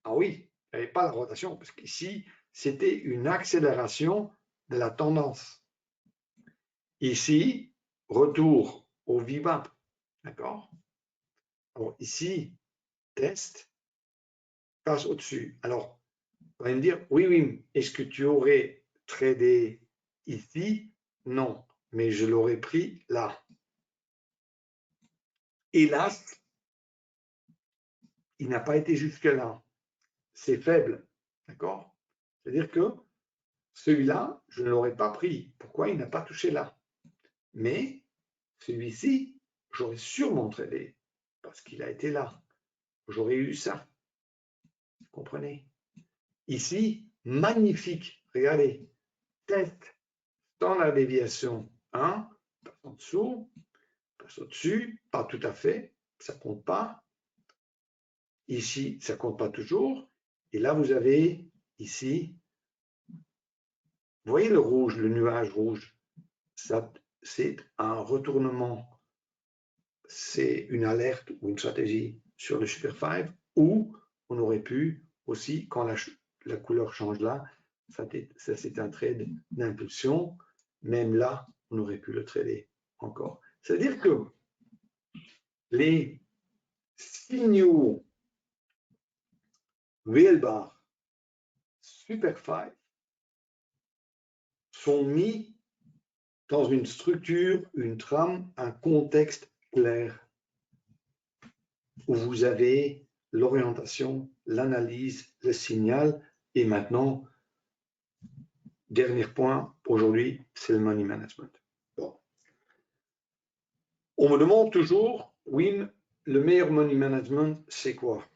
[SPEAKER 1] Ah oui, il n'y avait pas la rotation, parce qu'ici, c'était une accélération de la tendance. Ici, retour au VWAP. D'accord? Alors ici, test, passe au-dessus. Alors, on va me dire, oui, est-ce que tu aurais tradé ici? Non, mais je l'aurais pris là. Hélas, il n'a pas été jusque-là. C'est faible. D'accord? C'est-à-dire que celui-là, je ne l'aurais pas pris. Pourquoi? Il n'a pas touché là. Mais celui-ci, j'aurais sûrement tradé parce qu'il a été là. J'aurais eu ça. Vous comprenez? Ici, magnifique. Regardez. Test dans la déviation 1, passe en dessous, passe au-dessus, pas tout à fait, ça ne compte pas. Ici, ça ne compte pas toujours. Et là, vous avez ici, vous voyez le rouge, le nuage rouge, ça, c'est un retournement. C'est une alerte ou une stratégie sur le Super 5, ou on aurait pu aussi, quand la couleur change là, ça c'est un trade d'impulsion. Même là, on aurait pu le trader encore. C'est-à-dire que les signaux VL-Bar, Super 5 sont mis dans une structure, une trame, un contexte clair où vous avez l'orientation, l'analyse, le signal et maintenant, dernier point aujourd'hui, c'est le money management. Bon. On me demande toujours, Wim, le meilleur money management, c'est quoi?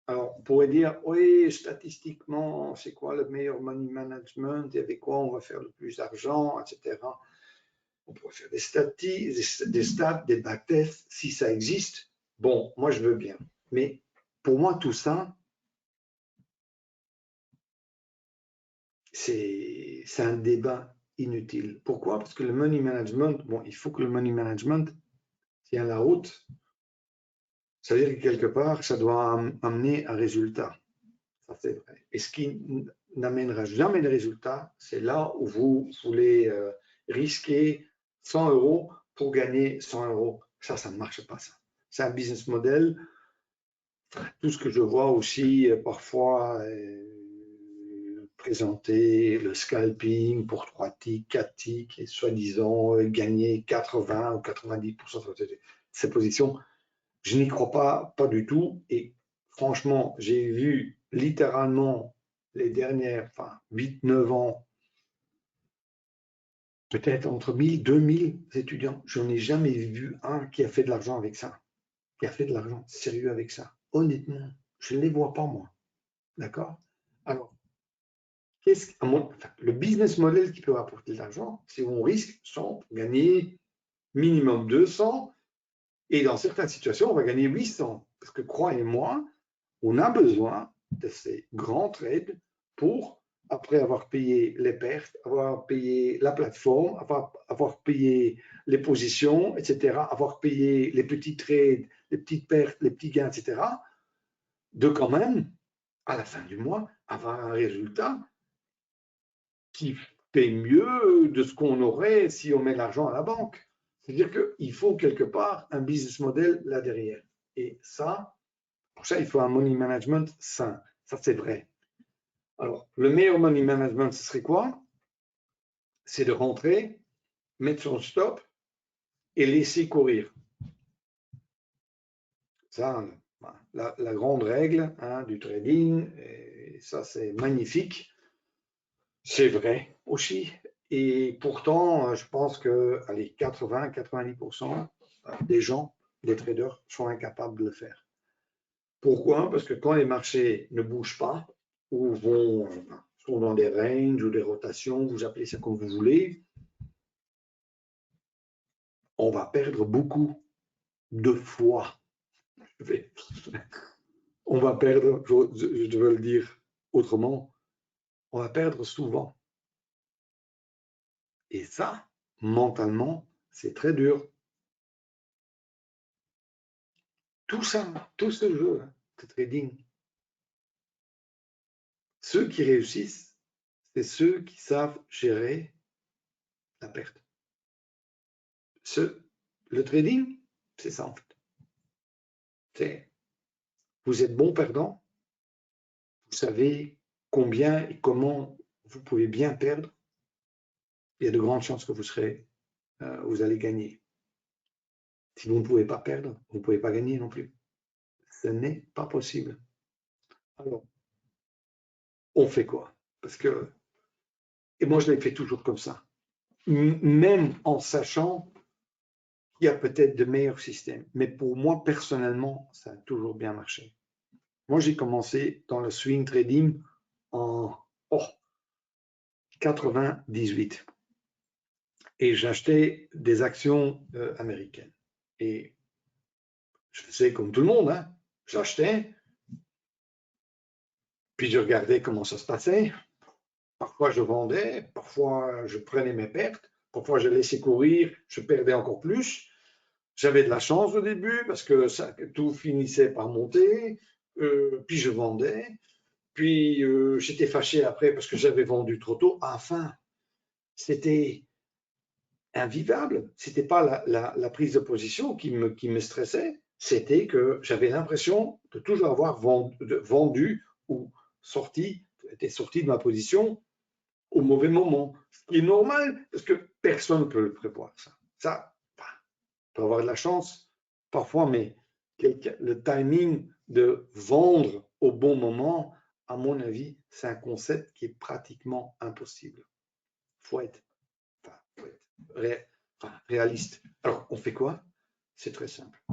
[SPEAKER 1] Alors, on pourrait dire, oui, statistiquement, c'est quoi le meilleur money management et avec quoi on va faire le plus d'argent, etc. On pourrait faire des stats, des backtests, si ça existe. Bon, moi, je veux bien. Mais pour moi, tout ça, c'est un débat inutile. Pourquoi? Parce que le money management, bon, il faut que le money management tienne la route. Ça veut dire que quelque part, ça doit amener un résultat. Ça, c'est vrai. Et ce qui n'amènera jamais de résultat, c'est là où vous voulez risquer 100 € pour gagner 100 €. Ça ne marche pas, ça. C'est un business model. Tout ce que je vois aussi parfois présenter le scalping pour 3 ticks, 4 ticks et soi-disant gagner 80 ou 90% de ces positions. Je n'y crois pas du tout. Et franchement, j'ai vu littéralement les dernières 8-9 ans, peut-être entre 1000 2000 étudiants. Je n'ai jamais vu un qui a fait de l'argent avec ça, qui a fait de l'argent sérieux avec ça. Honnêtement, je ne les vois pas, moi. D'accord? Alors, le business model qui peut rapporter de l'argent, c'est on risque 100 pour gagner minimum 200 et dans certaines situations, on va gagner 800. Parce que croyez-moi, on a besoin de ces grands trades pour, après avoir payé les pertes, avoir payé la plateforme, avoir payé les positions, etc., avoir payé les petits trades, les petites pertes, les petits gains, etc., de quand même, à la fin du mois, avoir un résultat qui fait mieux de ce qu'on aurait si on met l'argent à la banque. C'est-à-dire qu'il faut quelque part un business model là derrière. Et ça, pour ça, il faut un money management sain. Ça, c'est vrai. Alors, le meilleur money management, ce serait quoi? C'est de rentrer, mettre son stop et laisser courir. Ça, la grande règle du trading, et ça c'est magnifique, c'est vrai aussi. Et pourtant, je pense que 80-90% des gens, des traders, sont incapables de le faire. Pourquoi? Parce que quand les marchés ne bougent pas, ou sont dans des ranges ou des rotations, vous appelez ça comme vous voulez, on va perdre beaucoup de fois. On va perdre, je veux le dire autrement, on va perdre souvent. Et ça, mentalement, c'est très dur. Tout ça, tout ce jeu de trading, ceux qui réussissent, c'est ceux qui savent gérer la perte. Le trading, c'est ça en fait. Vous êtes bon perdant, vous savez combien et comment vous pouvez bien perdre, il y a de grandes chances que vous allez gagner. Si vous ne pouvez pas perdre, vous ne pouvez pas gagner non plus. Ce n'est pas possible. Alors, on fait quoi? Et moi je l'ai fait toujours comme ça, même en sachant qu'il y a peut-être de meilleurs systèmes. Mais pour moi, personnellement, ça a toujours bien marché. Moi, j'ai commencé dans le swing trading en 98 et j'achetais des actions américaines. Et je faisais comme tout le monde, hein. J'achetais, puis je regardais comment ça se passait. Parfois, je vendais, parfois, je prenais mes pertes, parfois, je laissais courir, je perdais encore plus. J'avais de la chance au début parce que tout finissait par monter, puis je vendais, puis j'étais fâché après parce que j'avais vendu trop tôt. Enfin, c'était invivable. Ce n'était pas la prise de position qui me stressait, c'était que j'avais l'impression de toujours avoir vendu ou était sorti de ma position au mauvais moment. Ce qui est normal parce que personne ne peut le prévoir. Ça peut avoir de la chance parfois, mais le timing de vendre au bon moment, à mon avis, c'est un concept qui est pratiquement impossible. Il faut être réaliste. Alors, on fait quoi? C'est très simple.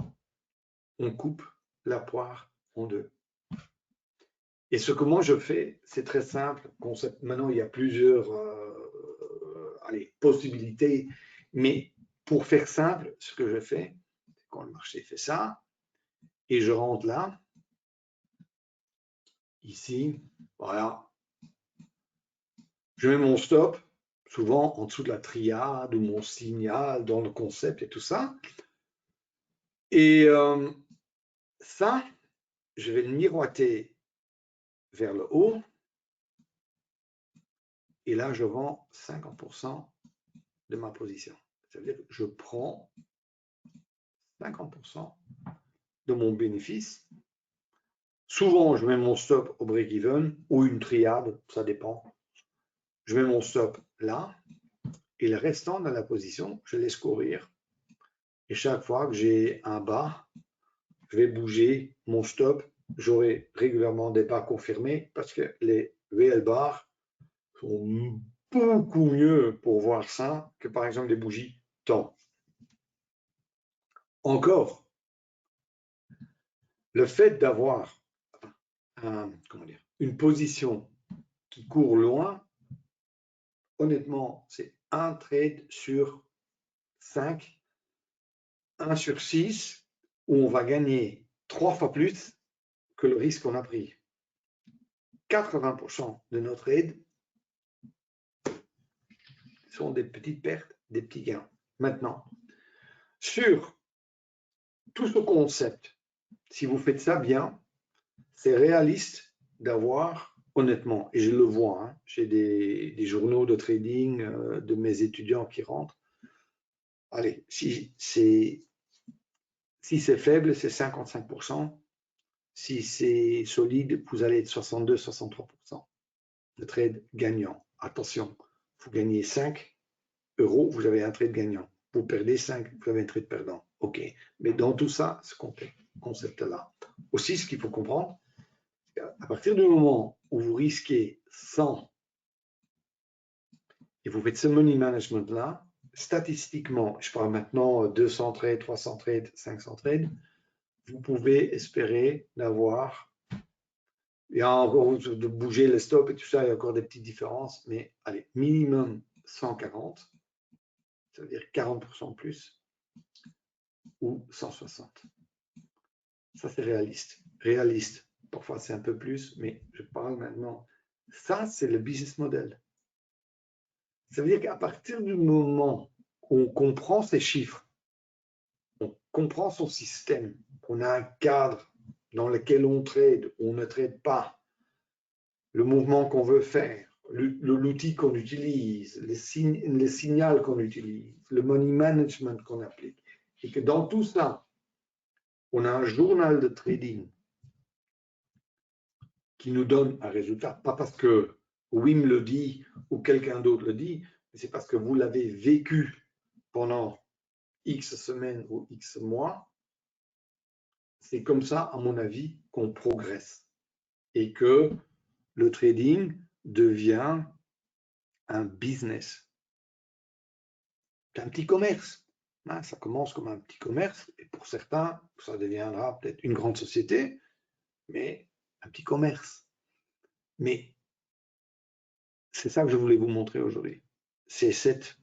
[SPEAKER 1] On coupe la poire en deux. Et ce que moi je fais, c'est très simple. Maintenant, il y a plusieurs possibilités, mais pour faire simple, ce que je fais, quand le marché fait ça, et je rentre là, ici, voilà, je mets mon stop, souvent en dessous de la triade ou mon signal dans le concept et tout ça. Et ça, je vais le miroiter vers le haut. Et là, je vends 50% de ma position. Ça veut dire que je prends 50% de mon bénéfice. Souvent, je mets mon stop au break-even ou une triade, ça dépend. Je mets mon stop là et le restant de la position, je laisse courir. Et chaque fois que j'ai un bas, je vais bouger mon stop. J'aurai régulièrement des bas confirmés parce que les VL bars sont beaucoup mieux pour voir ça que par exemple des bougies temps. Encore, le fait d'avoir une position qui court loin, honnêtement, c'est un trade sur 5, 1 sur 6, où on va gagner 3 fois plus que le risque qu'on a pris. 80% de nos trades sont des petites pertes, des petits gains. Maintenant, sur tout ce concept, si vous faites ça bien, c'est réaliste d'avoir, honnêtement, et je le vois, hein, j'ai des journaux de trading de mes étudiants qui rentrent. Allez, si c'est faible, c'est 55%. Si c'est solide, vous allez être 62-63% de trade gagnant. Attention, vous gagnez 5 euros, vous avez un trade gagnant. Vous perdez 5, vous avez un trade perdant. OK. Mais dans tout ça, c'est compté. concept-là. Aussi, ce qu'il faut comprendre, à partir du moment où vous risquez 100 et vous faites ce money management-là, statistiquement, je parle maintenant 200 trades, 300 trades, 500 trades, vous pouvez espérer d'avoir, il y a encore de bouger les stops et tout ça, il y a encore des petites différences, mais allez, minimum 140, ça veut dire 40% plus, ou 160. Ça, c'est réaliste. Réaliste. Parfois, c'est un peu plus, mais je parle maintenant. Ça, c'est le business model. Ça veut dire qu'à partir du moment où on comprend ces chiffres, on comprend son système, on a un cadre dans lequel on trade, on ne trade pas, le mouvement qu'on veut faire, l'outil qu'on utilise, le signal qu'on utilise, le money management qu'on applique, et que dans tout ça, on a un journal de trading qui nous donne un résultat, pas parce que Wim le dit ou quelqu'un d'autre le dit, mais c'est parce que vous l'avez vécu pendant X semaines ou X mois. C'est comme ça, à mon avis, qu'on progresse et que le trading devient un business. C'est un petit commerce. Ça commence comme un petit commerce et pour certains, ça deviendra peut-être une grande société, mais un petit commerce. Mais c'est ça que je voulais vous montrer aujourd'hui. C'est cette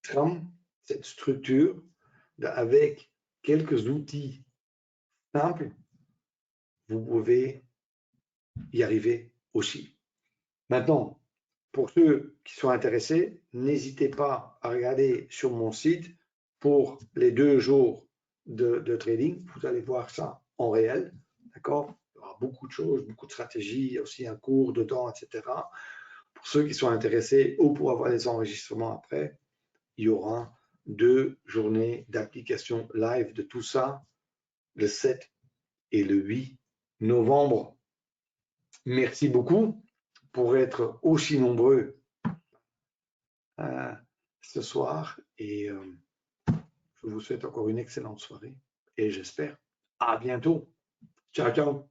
[SPEAKER 1] trame, cette structure, avec quelques outils simples, vous pouvez y arriver aussi. Maintenant, pour ceux qui sont intéressés, n'hésitez pas à regarder sur mon site pour les 2 jours de trading. Vous allez voir ça en réel, d'accord? Il y aura beaucoup de choses, beaucoup de stratégies, il y a aussi un cours dedans, etc. Pour ceux qui sont intéressés ou pour avoir les enregistrements après, il y aura 2 journées d'application live de tout ça, le 7 et le 8 novembre. Merci beaucoup pour être aussi nombreux ce soir et je vous souhaite encore une excellente soirée et j'espère à bientôt. Ciao, ciao.